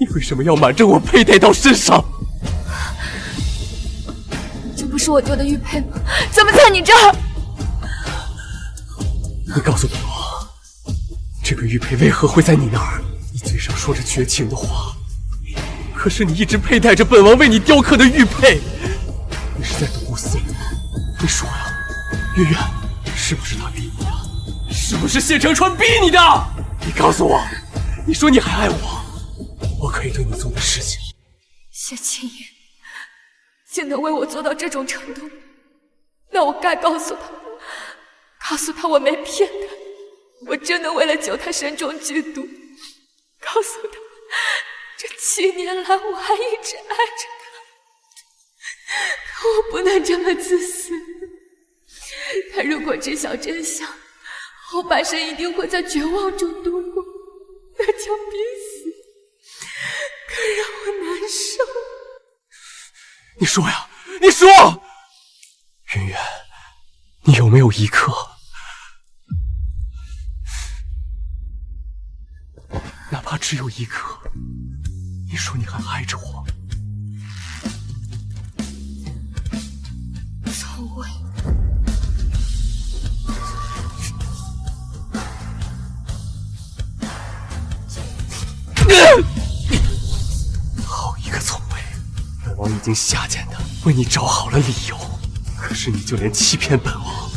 为什么要瞒着我佩戴到身上？这不是我丢的玉佩吗？怎么在你这儿？你告诉本王，这个玉佩为何会在你那儿？你嘴上说着绝情的话，可是你一直佩戴着本王为你雕刻的玉佩，你是在毒死我？你说呀，月月，是不是他逼你的？是不是谢承川逼你的？你告诉我，你说你还爱我，我可以对你做的事情。谢青言竟能为我做到这种程度，那我该告诉他我没骗他，我真的为了救他身中剧毒，告诉他这7年来我还一直爱着他，可我不能这么自私。他如果知晓真相，后半生一定会在绝望中度过，那将必死，更让我难受。你说呀，你说！云云，你有没有一刻，哪怕只有一刻，你说你还爱着我？从未。好一个从未！本王已经下贱的为你找好了理由，可是你就连欺骗本王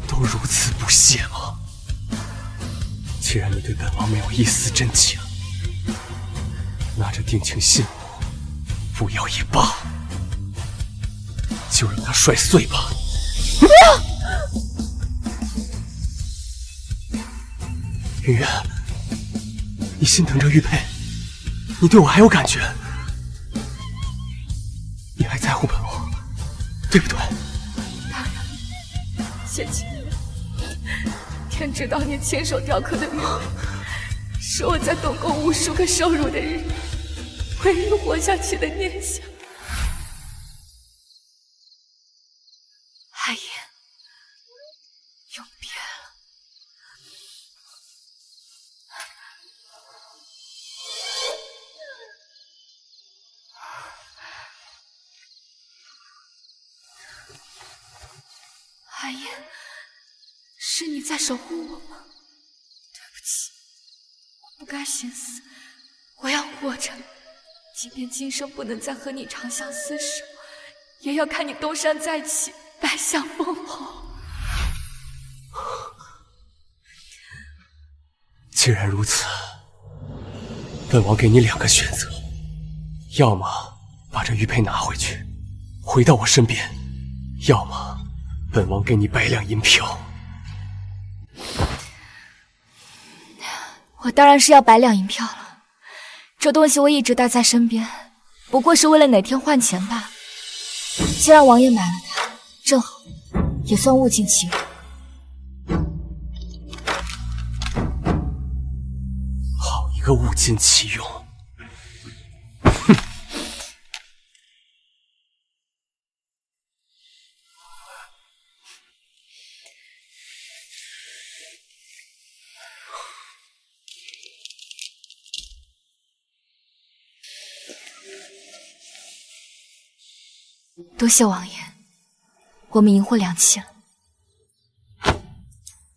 都如此不屑吗？既然你对本王没有一丝真情，那这定情信物不要也罢，就让它摔碎吧。云云，你心疼着玉佩，你对我还有感觉，你还在乎本王，对不对？当然，谢青言，天知道你亲手雕刻的玉佩，是我在东宫无数个受辱的日子唯一活下去的念想。海言，永别了。海言，是你在守护我吗？对不起，我不该寻死，我要活着，即便今生不能再和你长相厮守，也要看你东山再起，百享封侯。既然如此，本王给你2个选择，要么把这玉佩拿回去，回到我身边，要么本王给你100两银票。我当然是要100两银票了，这东西我一直带在身边，不过是为了哪天换钱罢了。既然王爷买了它，正好，也算物尽其用。好一个物尽其用！多谢王爷，我们银货2期了。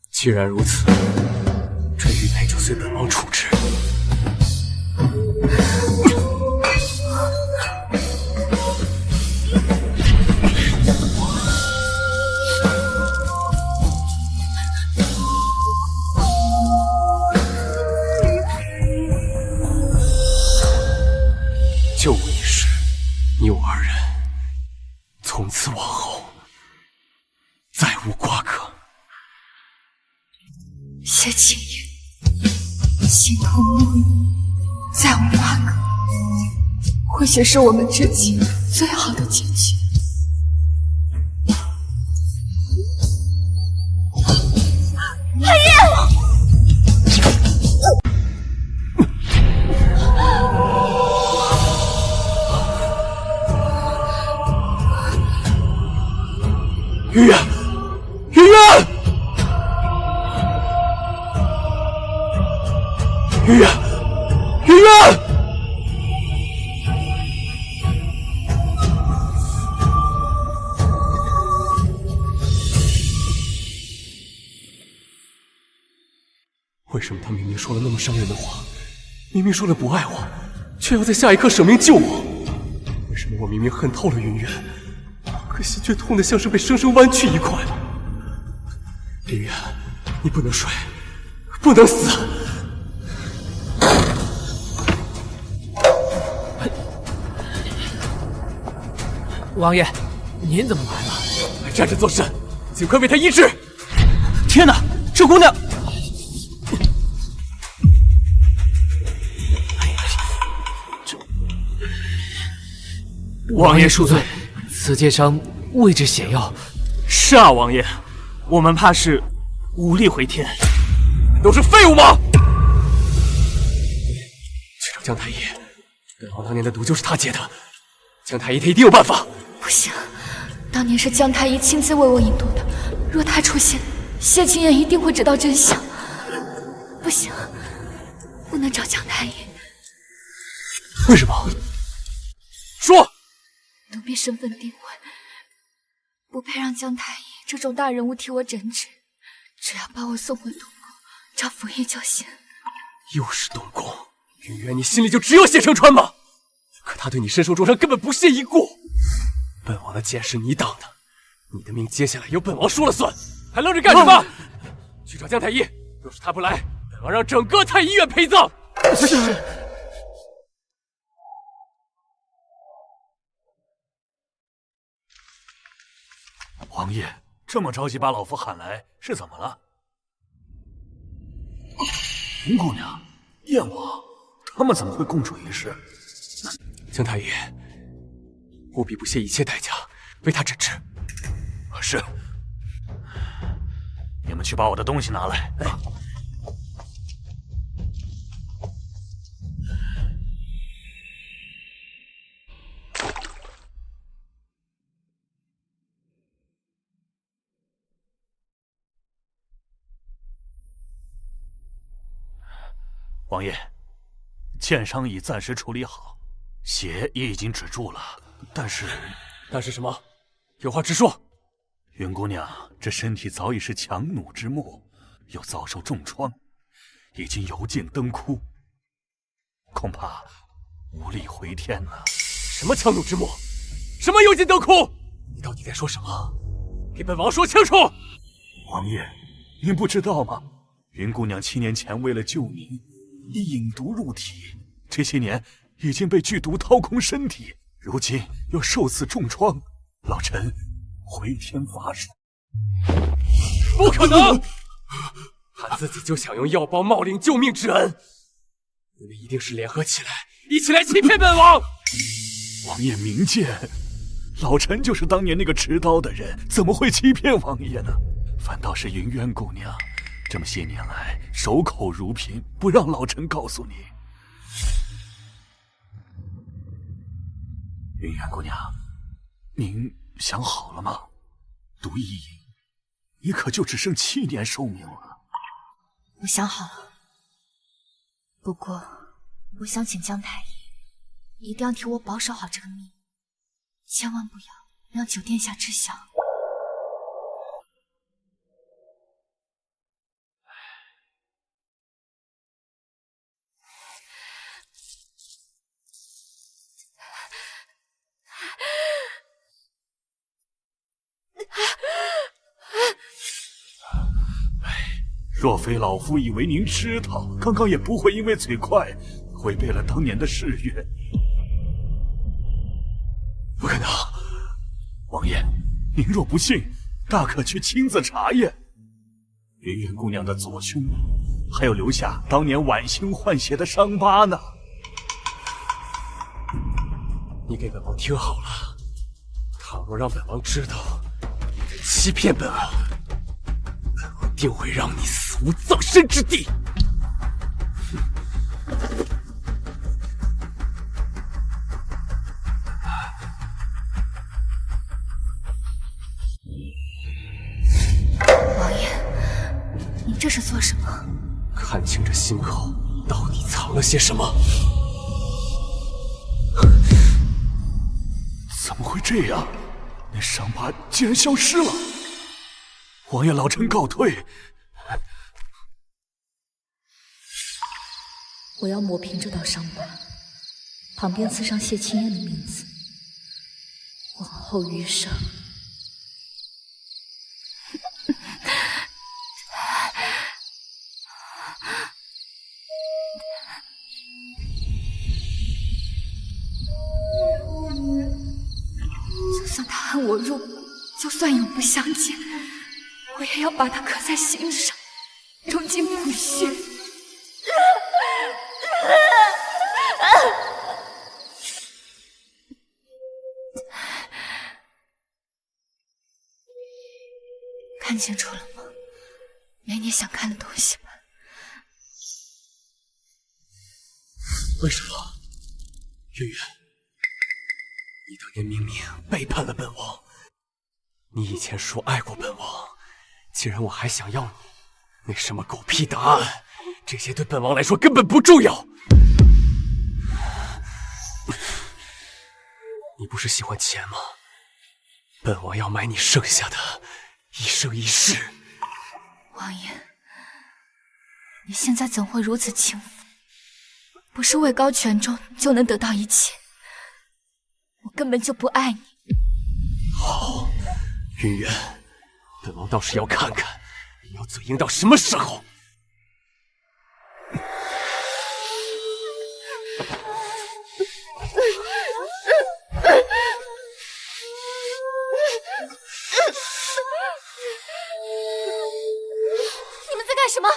既然如此，这玉佩就随本王处置。就我一事，你我2人从此往后再无瓜葛。谢青言，形同陌路，再无瓜葛，或许是我们之间最好的结局。海燕！云远，云远，云远，云远！为什么他明明说了那么伤人的话，明明说了不爱我，却要在下一刻舍命救我？为什么我明明恨透了云远，可心却痛得像是被生生剜去一块。林渊，你不能睡，不能死！王爷，您怎么来了？还站着做甚？尽快为他医治！天哪，这姑娘！王爷恕罪，此界伤位置险要。是啊，王爷，我们怕是无力回天。都是废物吗？去找姜太医，本王当年的毒就是他解的，姜太医他一定有办法。不行，当年是姜太医亲自为我引毒的，若他出现，谢青燕一定会知道真相。不行，不能找姜太医。为什么？说。奴婢身份地位，不配让姜太医这种大人物替我诊治。只要把我送回东宫，找府尹就行。又是东宫，云渊，你心里就只有谢承川吗？可他对你身受重伤，根本不屑一顾。本王的剑是你挡的，你的命接下来由本王说了算，还愣着干什么？去找姜太医，若是他不来，本王让整个太医院陪葬。是。王爷这么着急把老夫喊来，是怎么了？云姑娘、燕王，他们怎么会共处一室？姜太医，务必不惜一切代价为他诊治。是。你们去把我的东西拿来。王爷，剑伤已暂时处理好，血也已经止住了，但是什么？有话直说。云姑娘这身体早已是强弩之末，又遭受重创，已经油尽灯枯，恐怕无力回天了。什么强弩之末？什么油尽灯枯？你到底在说什么？给本王说清楚！王爷，您不知道吗？云姑娘7年前为了救您，已饮毒入体，这些年已经被剧毒掏空身体，如今又受此重创，老臣回天乏术。不可能！他自己就想用药包冒领救命之恩，你们一定是联合起来，一起来欺骗本王！王爷明鉴，老臣就是当年那个持刀的人，怎么会欺骗王爷呢？反倒是云渊姑娘这么些年来守口如瓶，不让老臣告诉你。云渊姑娘，您想好了吗？毒一饮，你可就只剩7年寿命了。我想好了，不过我想请姜太医一定要替我保守好这个秘密，千万不要让九殿下知晓。若非老夫以为您知道，刚刚也不会因为嘴快违背了当年的誓约。不可能！王爷，您若不信，大可去亲自查验。云渊姑娘的左胸，还有留下当年剜心换血的伤疤呢。你给本王听好了，倘若让本王知道你在欺骗本王，本王定会让你死无葬身之地！王爷，你这是做什么？看清这心口到底藏了些什么。怎么会这样？那伤疤竟然消失了！王爷，老臣告退。我要抹平这道伤疤，旁边刺上谢青燕的名字。往后余生，看我入骨，就算永不相见，我也要把他刻在心上，终经不续。看清楚了吗？没你想看的东西吧？为什么？月月，你当年明明背叛了本王，你以前说爱过本王，既然我还想要你，那什么狗屁答案，这些对本王来说根本不重要。你不是喜欢钱吗？本王要买你剩下的一生一世。王爷，你现在怎会如此轻浮？不是位高权重就能得到一切，我根本就不爱你。好，云渊，本王倒是要看看你要嘴硬到什么时候。你们在干什么？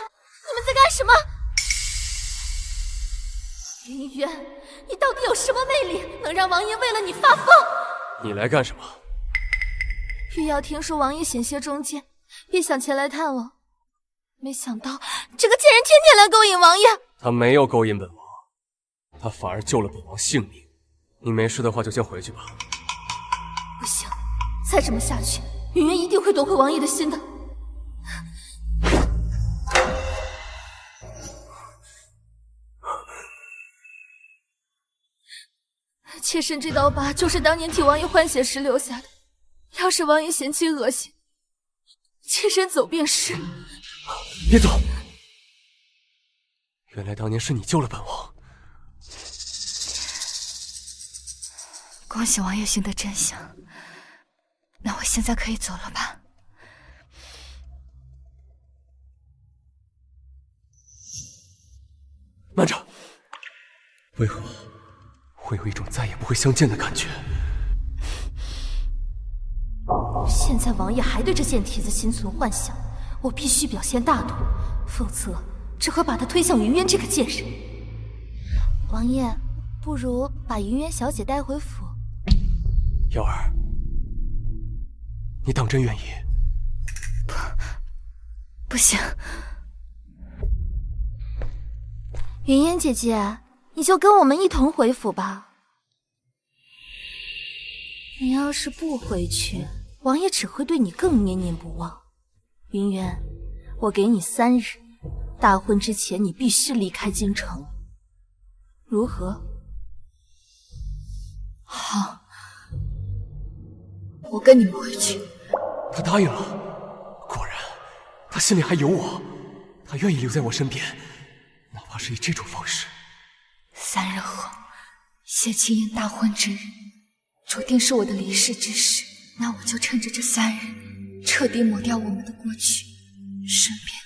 你们在干什么？云渊，你到底有什么魅力，能让王爷为了你发疯？你来干什么？玉瑶听说王爷险些中箭，便想前来探望，没想到这个贱人天天来勾引王爷。他没有勾引本王，他反而救了本王性命。你没事的话就先回去吧。不行，再这么下去，云渊一定会夺回王爷的心的。妾身这刀疤就是当年替王爷换血时留下的，要是王爷嫌弃恶心，妾身走便是。别走！原来当年是你救了本王。恭喜王爷寻得真相，那我现在可以走了吧？慢着，为何会有一种再也不会相见的感觉？现在王爷还对这贱蹄子心存幻想，我必须表现大度，否则只会把他推向云渊这个贱人。王爷，不如把云渊小姐带回府。瑶儿，你当真愿意？不行。云烟姐姐，你就跟我们一同回府吧。你要是不回去，王爷只会对你更念念不忘。云渊，我给你3日，大婚之前你必须离开京城，如何？好，我跟你们回去。他答应了，果然，他心里还有我，他愿意留在我身边，哪怕是以这种方式。3日后，谢清燕大婚之日，注定是我的离世之时。那我就趁着这3日，彻底抹掉我们的过去，顺便……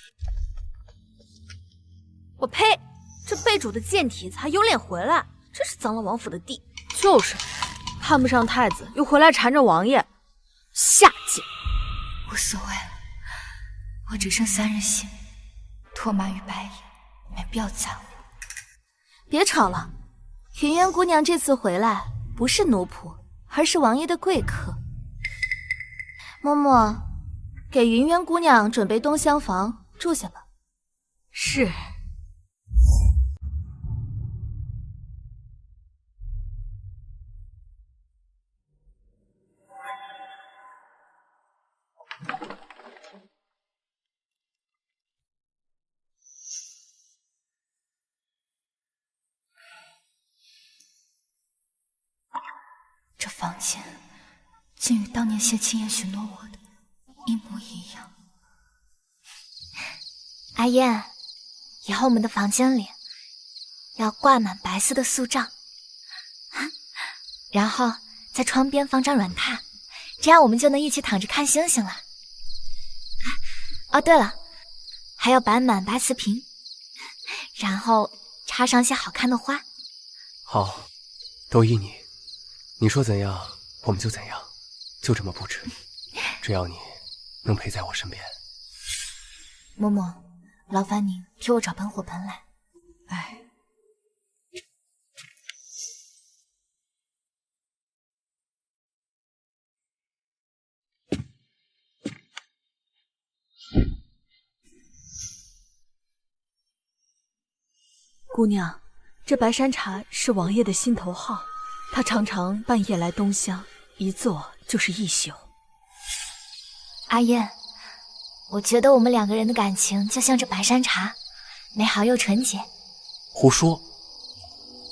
我呸！这被主的贱蹄子还有脸回来，真是脏了王府的地。就是，看不上太子，又回来缠着王爷，下贱。无所谓了，我只剩3日性命，唾骂与白眼，没必要在乎。别吵了，云渊姑娘这次回来不是奴仆，而是王爷的贵客。嬷嬷，给云渊姑娘准备东厢房住下吧。是。这房间竟与当年谢清燕许诺我的一模一样。阿燕，以后我们的房间里要挂满白色的素帐，然后在窗边放张软榻，这样我们就能一起躺着看星星了。哦，对了，还要摆满白瓷瓶，然后插上些好看的花。好，都依你。你说怎样，我们就怎样。就这么布置，只要你能陪在我身边。嬷嬷，劳烦您替我找盆火盆来。哎。姑娘，这白山茶是王爷的心头好，他常常半夜来东乡，一坐就是一宿。阿燕，我觉得我们2个人的感情就像这白山茶，美好又纯洁。胡说！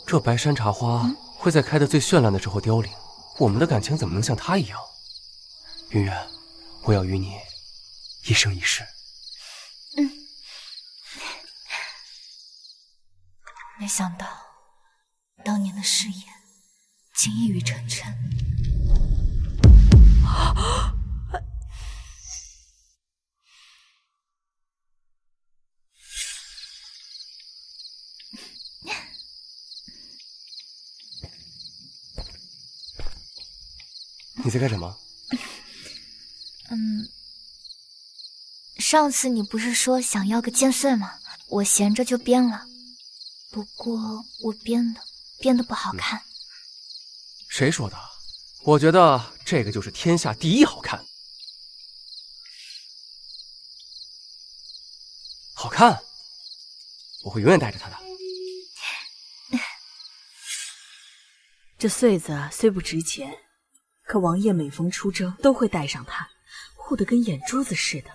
这白山茶花会在开得最绚烂的时候凋零，我们的感情怎么能像它一样？云渊，我要与你一生一世。没想到，当年的誓言竟一语成谶。你在干什么？上次你不是说想要个剑穗吗？我闲着就编了。不过我编的不好看。谁说的？我觉得这个就是天下第一好看。好看，我会永远带着它的。这穗子虽不值钱，可王爷每逢出征都会带上它，护得跟眼珠子似的。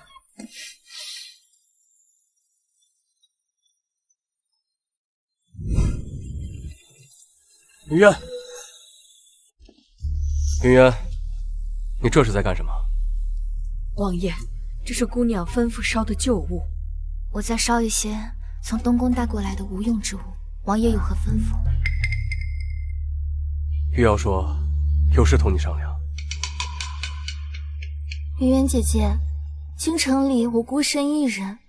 云渊，云渊，你这是在干什么？王爷，这是姑娘吩咐烧的旧物。我在烧一些从东宫带过来的无用之物，王爷有何吩咐？玉瑶说有事同你商量。云渊姐姐，京城里我孤身一人，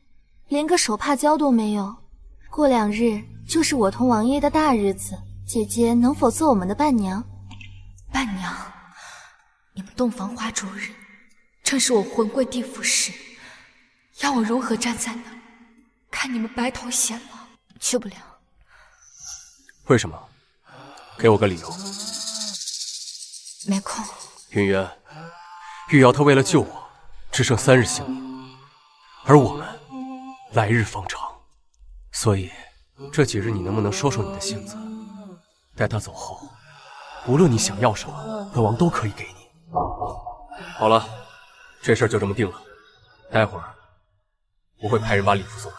连个手帕胶都没有。过2日就是我同王爷的大日子，姐姐能否做我们的伴娘？伴娘？你们洞房花烛日，正是我魂归地府时，要我如何站在那儿看你们白头偕老？去不了。为什么？给我个理由。没空。云渊，玉瑶她为了救我，只剩3日性命，而我们来日方长，所以这几日你能不能收收你的性子？待她走后，无论你想要什么，本王都可以给你。好了，这事儿就这么定了。待会儿我会派人把礼服送来。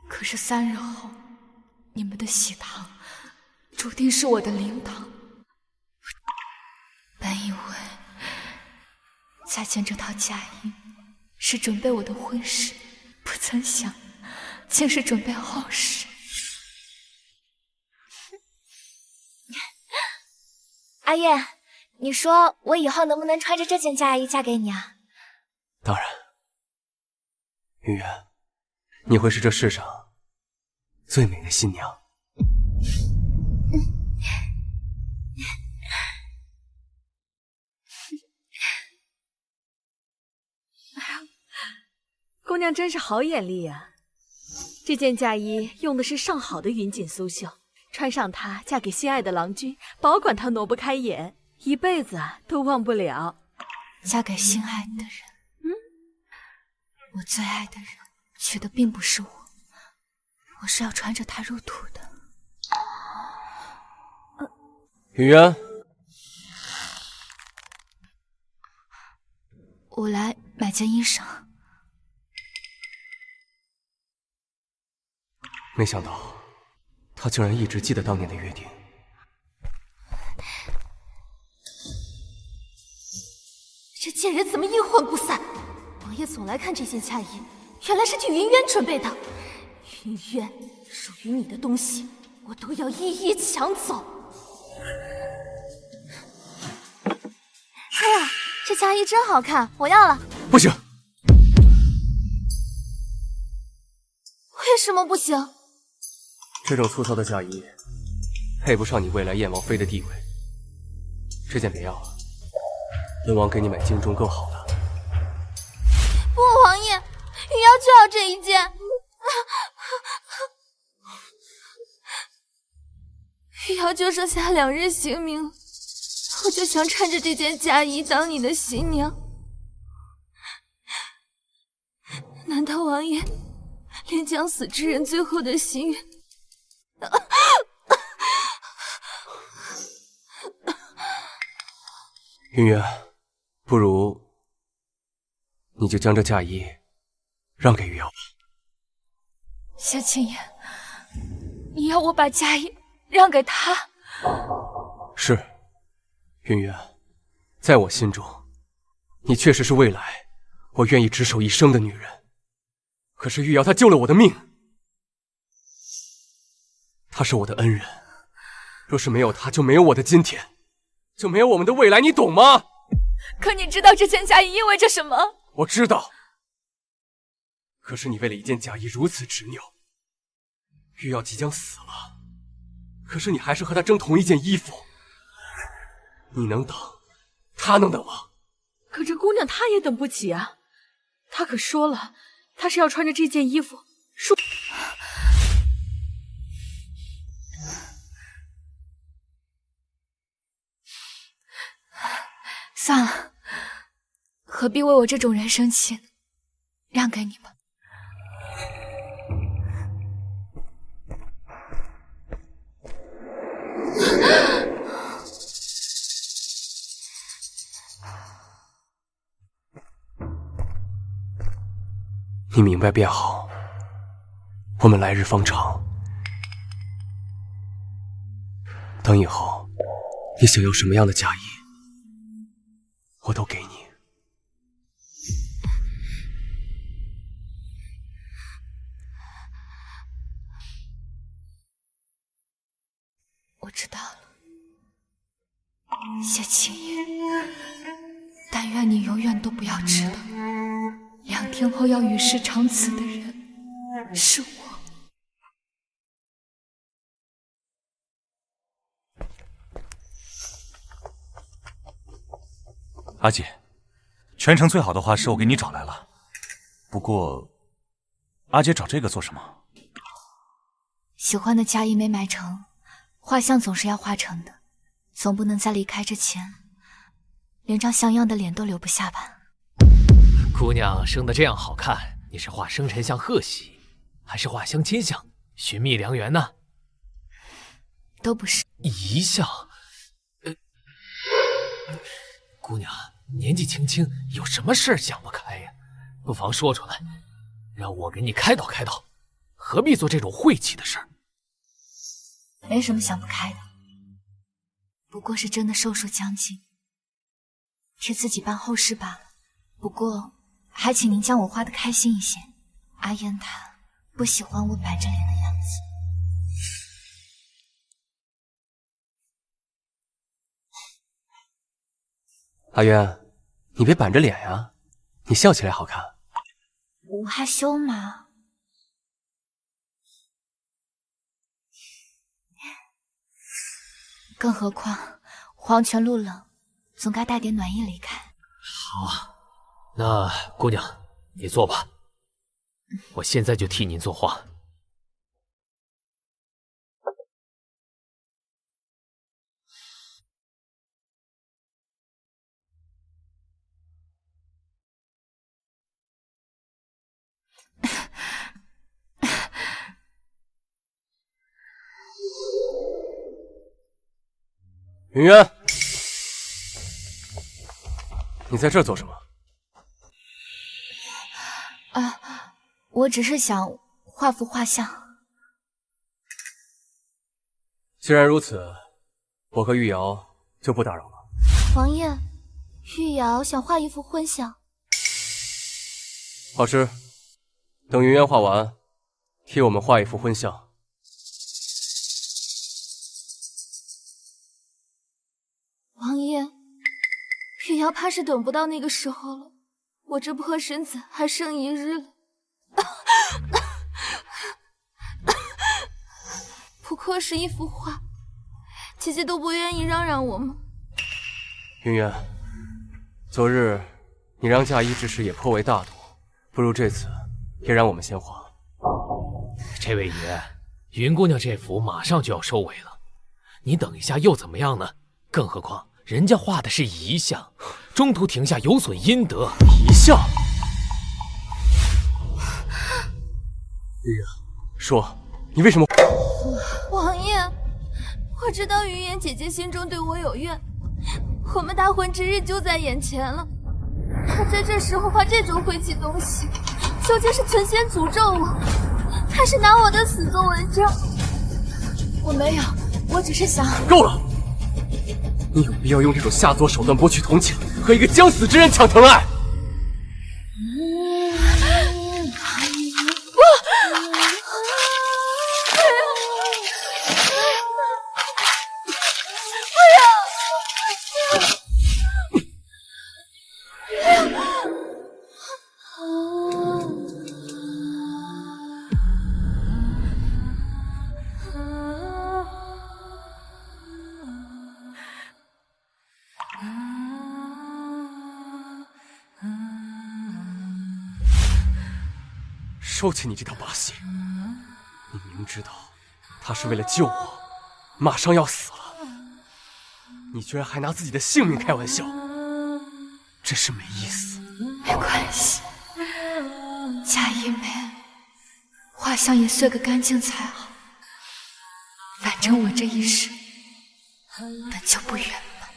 可是3日后，你们的喜堂注定是我的灵堂。本以为再见这套嫁衣是准备我的婚事，不曾想竟是准备后事。阿燕，你说我以后能不能穿着这件嫁衣嫁给你啊？当然，云渊，你会是这世上最美的新娘。姑娘真是好眼力啊！这件嫁衣用的是上好的云锦苏绣，穿上它嫁给心爱的郎君，保管他挪不开眼，一辈子都忘不了。嫁给心爱的人，我最爱的人娶的并不是我，我是要穿着它入土的。云渊，我来买件衣裳。没想到他竟然一直记得当年的约定。这贱人怎么阴魂不散？王爷总来看这件嫁衣，原来是替云渊准备的。云渊，属于你的东西，我都要一一抢走。哎呀，这嫁衣真好看，我要了。不行。为什么不行？这种粗糙的嫁衣，配不上你未来燕王妃的地位。这件别要了，燕王给你买京中更好的。不，王爷，玉瑶就要这一件。玉瑶就剩下2日性命了，我就想穿着这件嫁衣当你的新娘。难道王爷连将死之人最后的心愿？云渊，不如你就将这嫁衣让给玉瑶吧。谢青言，你要我把嫁衣让给他？是，云渊，在我心中，你确实是未来我愿意执手一生的女人。可是玉瑶她救了我的命，她是我的恩人，若是没有她，就没有我的今天，就没有我们的未来，你懂吗？可你知道这件嫁衣意味着什么？我知道。可是你为了一件嫁衣如此执拗，玉瑶即将死了，可是你还是和她争同一件衣服。你能等，她能等吗？可这姑娘她也等不起啊！她可说了，她是要穿着这件衣服说。算了，何必为我这种人生气呢？让给你吧。你明白便好，我们来日方长。等以后，你想要什么样的嫁衣，我都给你。我知道了，谢青言，但愿你永远都不要知道2天后要与世长辞的人是我。阿姐，全城最好的画师我给你找来了。不过，阿姐找这个做什么？喜欢的嫁衣没买成，画像总是要画成的，总不能在离开之前，连张像样的脸都留不下吧？姑娘生得这样好看，你是画生辰像贺喜，还是画相亲像寻觅良缘呢？都不是。遗像。姑娘年纪轻轻，有什么事儿想不开呀？不妨说出来，让我给你开导开导，何必做这种晦气的事儿？没什么想不开的，不过是真的寿数将近，替自己办后事罢了。不过还请您将我画得开心一些，阿燕她不喜欢我板着脸的样子。阿渊，你别板着脸呀，你笑起来好看。我害羞嘛。更何况黄泉路冷，总该带点暖意离开。好，那姑娘你坐吧，我现在就替您作画。云渊，你在这儿做什么？我只是想画幅画像。既然如此，我和玉瑶就不打扰了。王爷，玉瑶想画一幅婚像。画师，等云渊画完，替我们画一幅婚像。王爷，玉瑶怕是等不到那个时候了，我这破身子还剩1日了。过是一幅画，姐姐都不愿意让我吗？云渊，昨日你让嫁衣之事也颇为大度，不如这次也让我们先画。这位爷，云姑娘这幅马上就要收尾了，你等一下又怎么样呢？更何况人家画的是遗像，中途停下有损阴德。遗像？云渊，说你为什么？王爷，我知道云烟姐姐心中对我有怨，我们大婚之日就在眼前了，她在这时候画这种晦气东西，究竟是存心诅咒我，还是拿我的死做文章？我没有，我只是想……够了！你有必要用这种下作手段博取同情，和一个将死之人抢疼爱？收起你这套把戏！你明知道他是为了救我，马上要死了，你居然还拿自己的性命开玩笑，真是没意思。没关系，嫁衣没，画像也碎个干净才好。反正我这一生本就不圆满。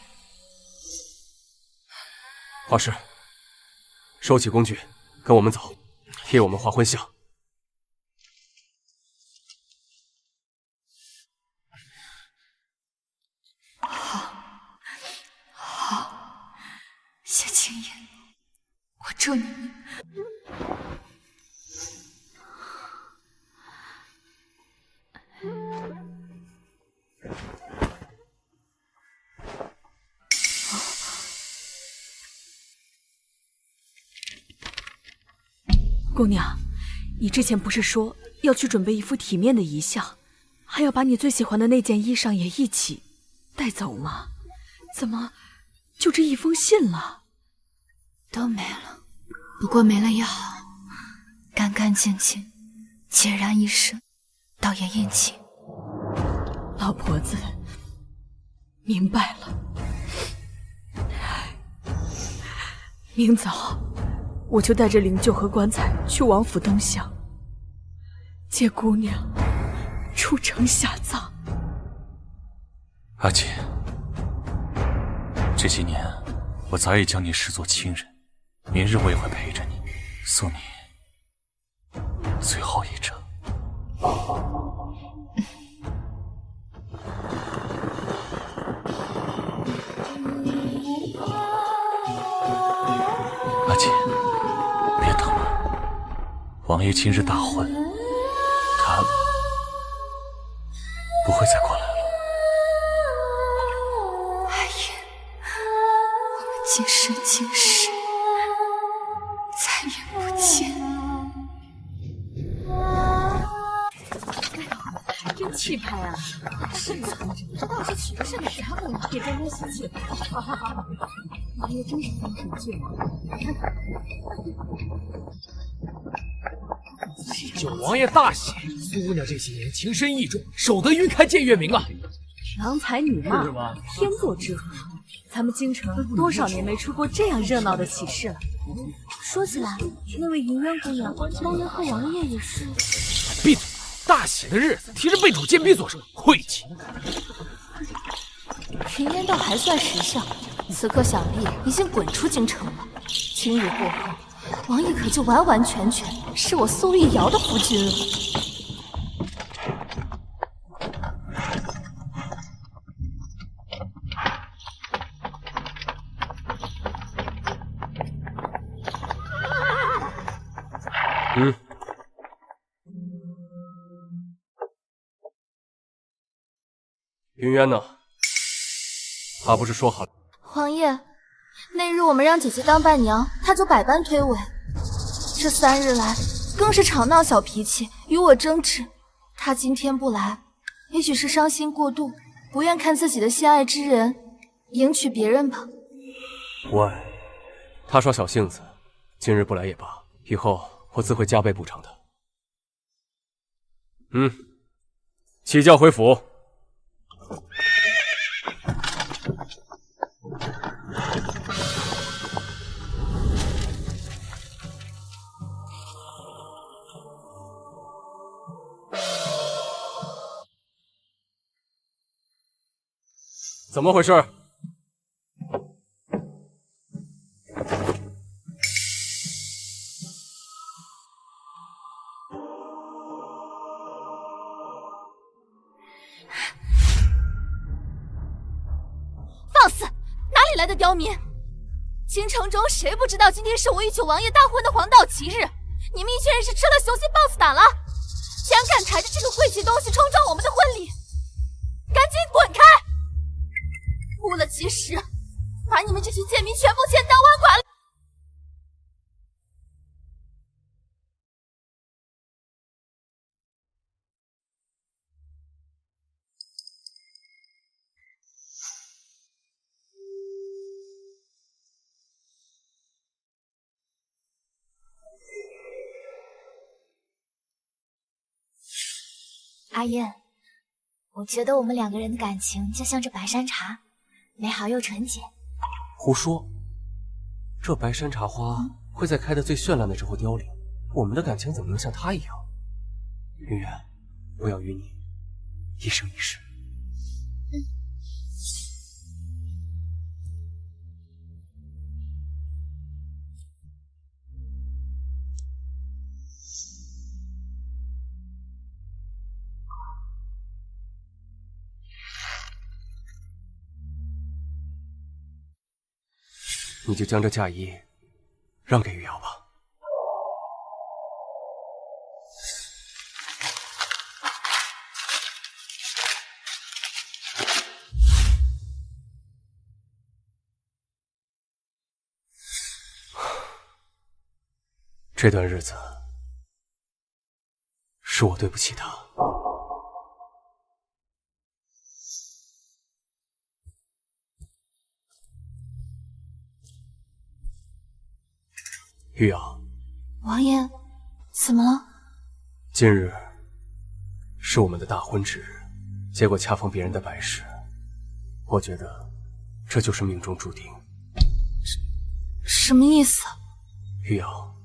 画师，收起工具，跟我们走，替我们画婚像。好，谢青言，我祝你。姑娘，你之前不是说要去准备一副体面的遗像，还要把你最喜欢的那件衣裳也一起带走吗？怎么就这一封信了？都没了，不过没了也好，干干净净，孑然一身，倒也应景。老婆子，明白了。明早我就带着灵柩和棺材去王府东厢，接姑娘出城下葬。阿锦，这些年我早已将你视作亲人，明日我也会陪着你，送你最后一程。阿锦，别等了，王爷今日大婚，他不会再过来了。阿言，我们今生今世再也不见。真气派啊！是呢，这倒是娶的是哪家姑娘？也真真喜气。好好好，王爷真是风神救我。看看，九王爷大喜，苏姑娘这些年情深意重，守得云开见月明啊！郎才女貌，天作之合。咱们京城多少年没出过这样热闹的喜事了。说起来，那位云渊姑娘当年和王爷也是……闭嘴！大喜的日子，提着被主贱婢做什么？晦气！云烟倒还算识相，此刻想必已经滚出京城了。今日过后，王爷可就完完全全是我苏玉瑶的夫君了。云渊呢？他不是说好了？王爷，那日我们让姐姐当伴娘，她就百般推诿。这3日来，更是吵闹小脾气，与我争执。她今天不来，也许是伤心过度，不愿看自己的心爱之人迎娶别人吧。无碍，他耍小性子，今日不来也罢，以后我自会加倍补偿的。弃轿回府。怎么回事？放肆！哪里来的刁民？京城中谁不知道今天是我与九王爷大婚的黄道吉日？你们一群人是吃了雄心豹子胆了，居然敢抬着这个晦气东西冲撞我们的婚礼！赶紧滚开！误了吉时，把你们这群贱民全部千刀万剐了！阿燕，我觉得我们两个人的感情就像这白山茶，美好又纯洁。胡说！这白山茶花会在开得最绚烂的时候凋零，我们的感情怎么能像它一样？云远，我要与你一生一世。你就将这嫁衣让给玉瑶吧。这段日子是我对不起她。玉瑶，王爷，怎么了？今日是我们的大婚之日，结果恰逢别人的白事，我觉得这就是命中注定。什么意思？玉瑶，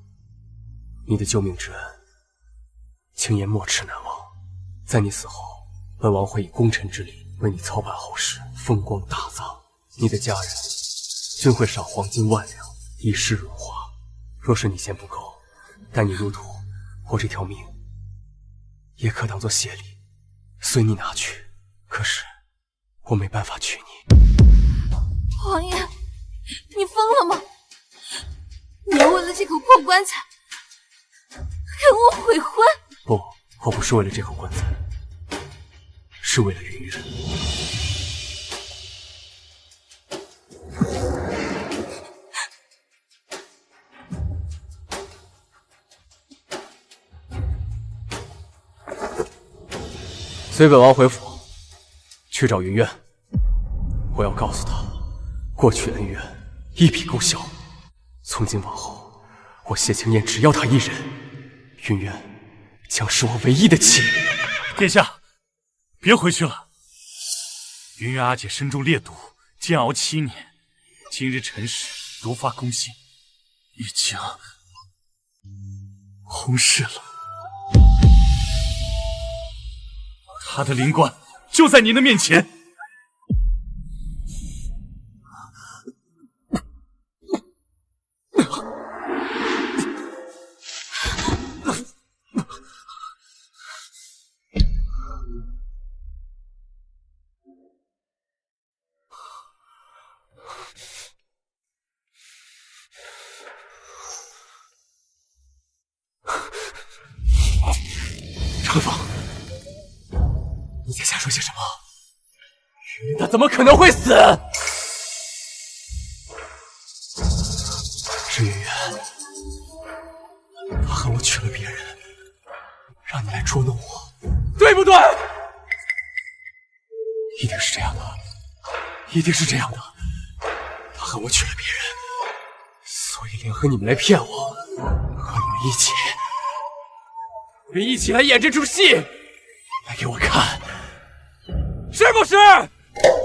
你的救命之恩，青颜没齿难忘。在你死后，本王会以功臣之礼为你操办后事，风光大葬。你的家人均会赏黄金万两，以示润滑。若是你嫌不够，待你入土，我这条命也可当做谢礼，随你拿去。可是我没办法娶你。王爷，你疯了吗？你要为了这口破棺材跟我悔婚？不，我不是为了这口棺材，是为了云人。随本王回府，去找云渊。我要告诉他，过去恩怨一笔勾销。从今往后，我谢青燕只要他一人，云渊将是我唯一的妻。殿下，别回去了。云渊阿姐身中烈毒，煎熬7年，今日辰时毒发攻心，已经红逝了。他的灵冠就在您的面前。长风，你在瞎说些什么？他怎么可能会死？是云渊，他恨我娶了别人，让你来捉弄我，对不对？一定是这样的，一定是这样的。他和我娶了别人，所以联合你们来骗我，和你们一起来演这出戏，来给我看，是不是？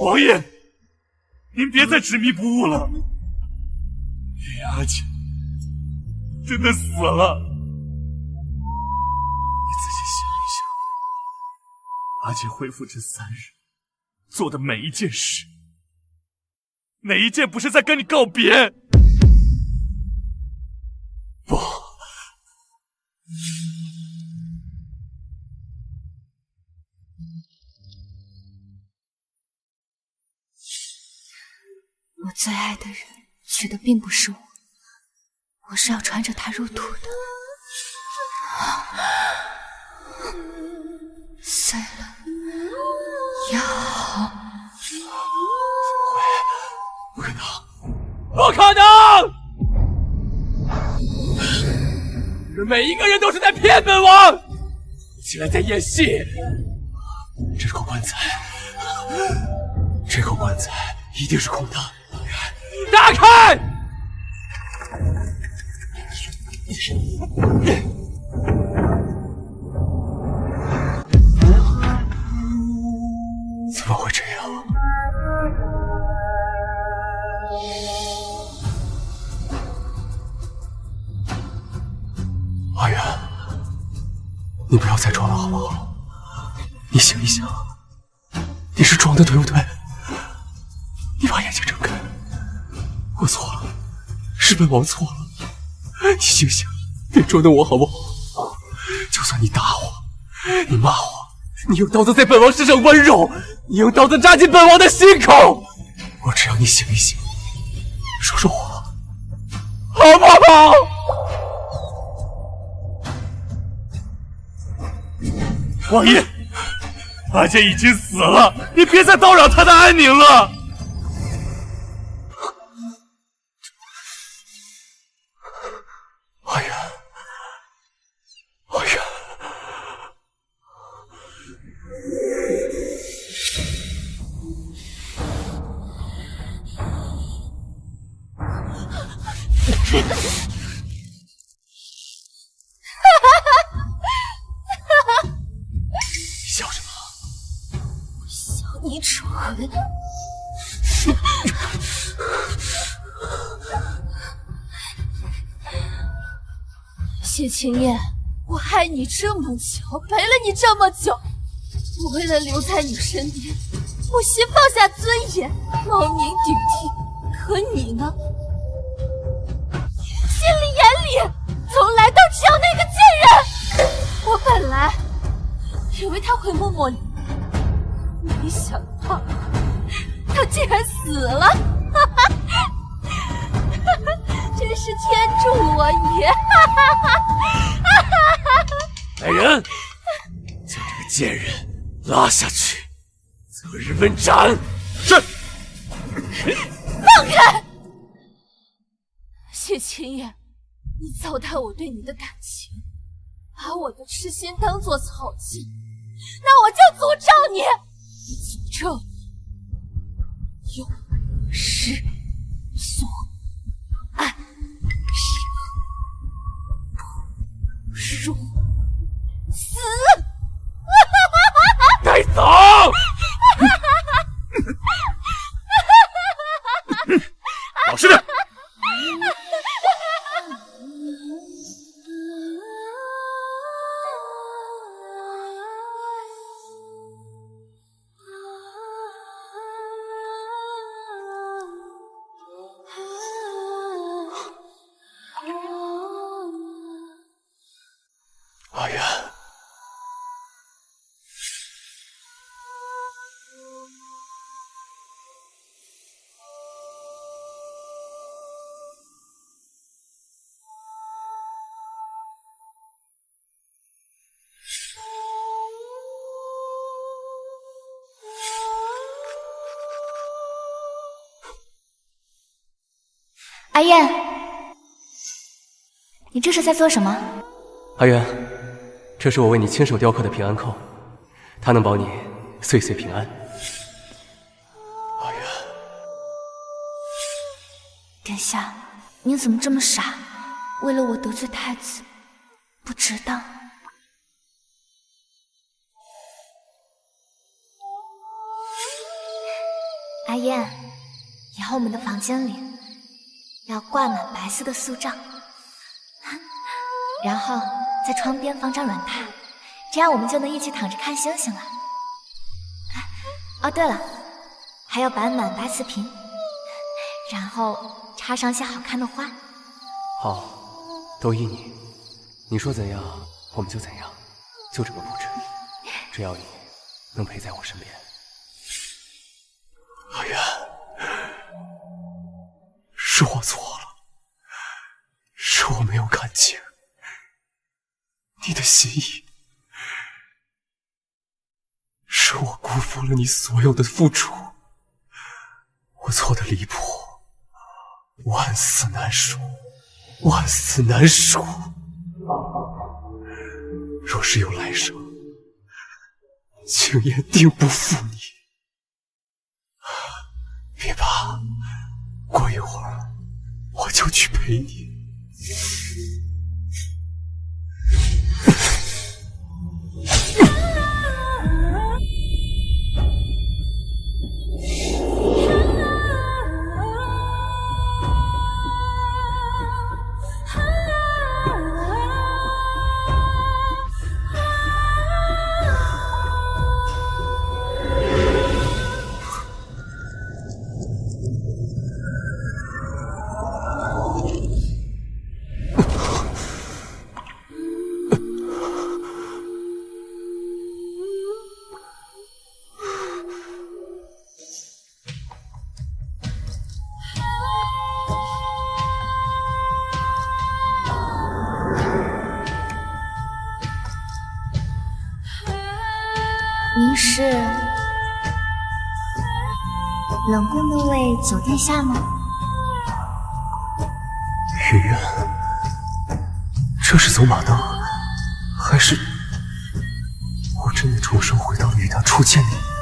王爷，您别再执迷不悟了。云阿姐真的死了，你仔细想一想，阿姐恢复这3日做的每一件事，哪一件不是在跟你告别？不，我最爱的人娶的并不是我，我是要穿着它入土的。碎了也好。不可能，不可能！你们每一个人都是在骗本王，一起来在演戏。这口棺材一定是空的。打开！怎么会这样？阿远，你不要再装了好不好？你醒一醒，你是装的对不对？你把眼睛睁开。我错了，是本王错了，你醒醒，别捉弄我好不好？就算你打我，你骂我，你用刀子在本王身上剜肉，你用刀子扎进本王的心口，我只要你醒一醒，说说话，好不好？王爷，阿姐已经死了，你别再叨扰她的安宁了。阿远，阿远，你笑什么？我笑你蠢。谢青燕，我害你这么久，陪了你这么久，我为了留在你身边，不惜放下尊严，冒名顶替。可你呢？心里眼里从来都只有那个贱人。我本来以为他会默默离开，没想到他竟然死了。哈哈。真是天助我也！来人，将这个贱人拉下去，择日问斩。是。放开！谢青燕，你糟蹋我对你的感情，把我的痴心当作草芥，那我就诅咒你！诅咒你永世所爱。入死！该走！老实点！阿远，阿燕，你这是在做什么？阿远，这是我为你亲手雕刻的平安扣，它能保你岁岁平安。殿下，您怎么这么傻？为了我得罪太子，不值当。阿燕，以后我们的房间里要挂满白色的素帐，然后在窗边放张软榻，这样我们就能一起躺着看星星了。哦，对了，还要摆满白瓷瓶，然后插上些好看的花。好，都依你，你说怎样我们就怎样，就这么布置。只要你能陪在我身边。阿远，是我错了，是我没有看清你的心意，是我辜负了你所有的付出，我错得离谱，万死难赎，万死难赎。若是有来生，青燕定不负你。别怕，过一会儿我就去陪你。您是冷宫那位九殿下吗？云渊，这是走马灯，还是我真的重生回到了与他初见的你？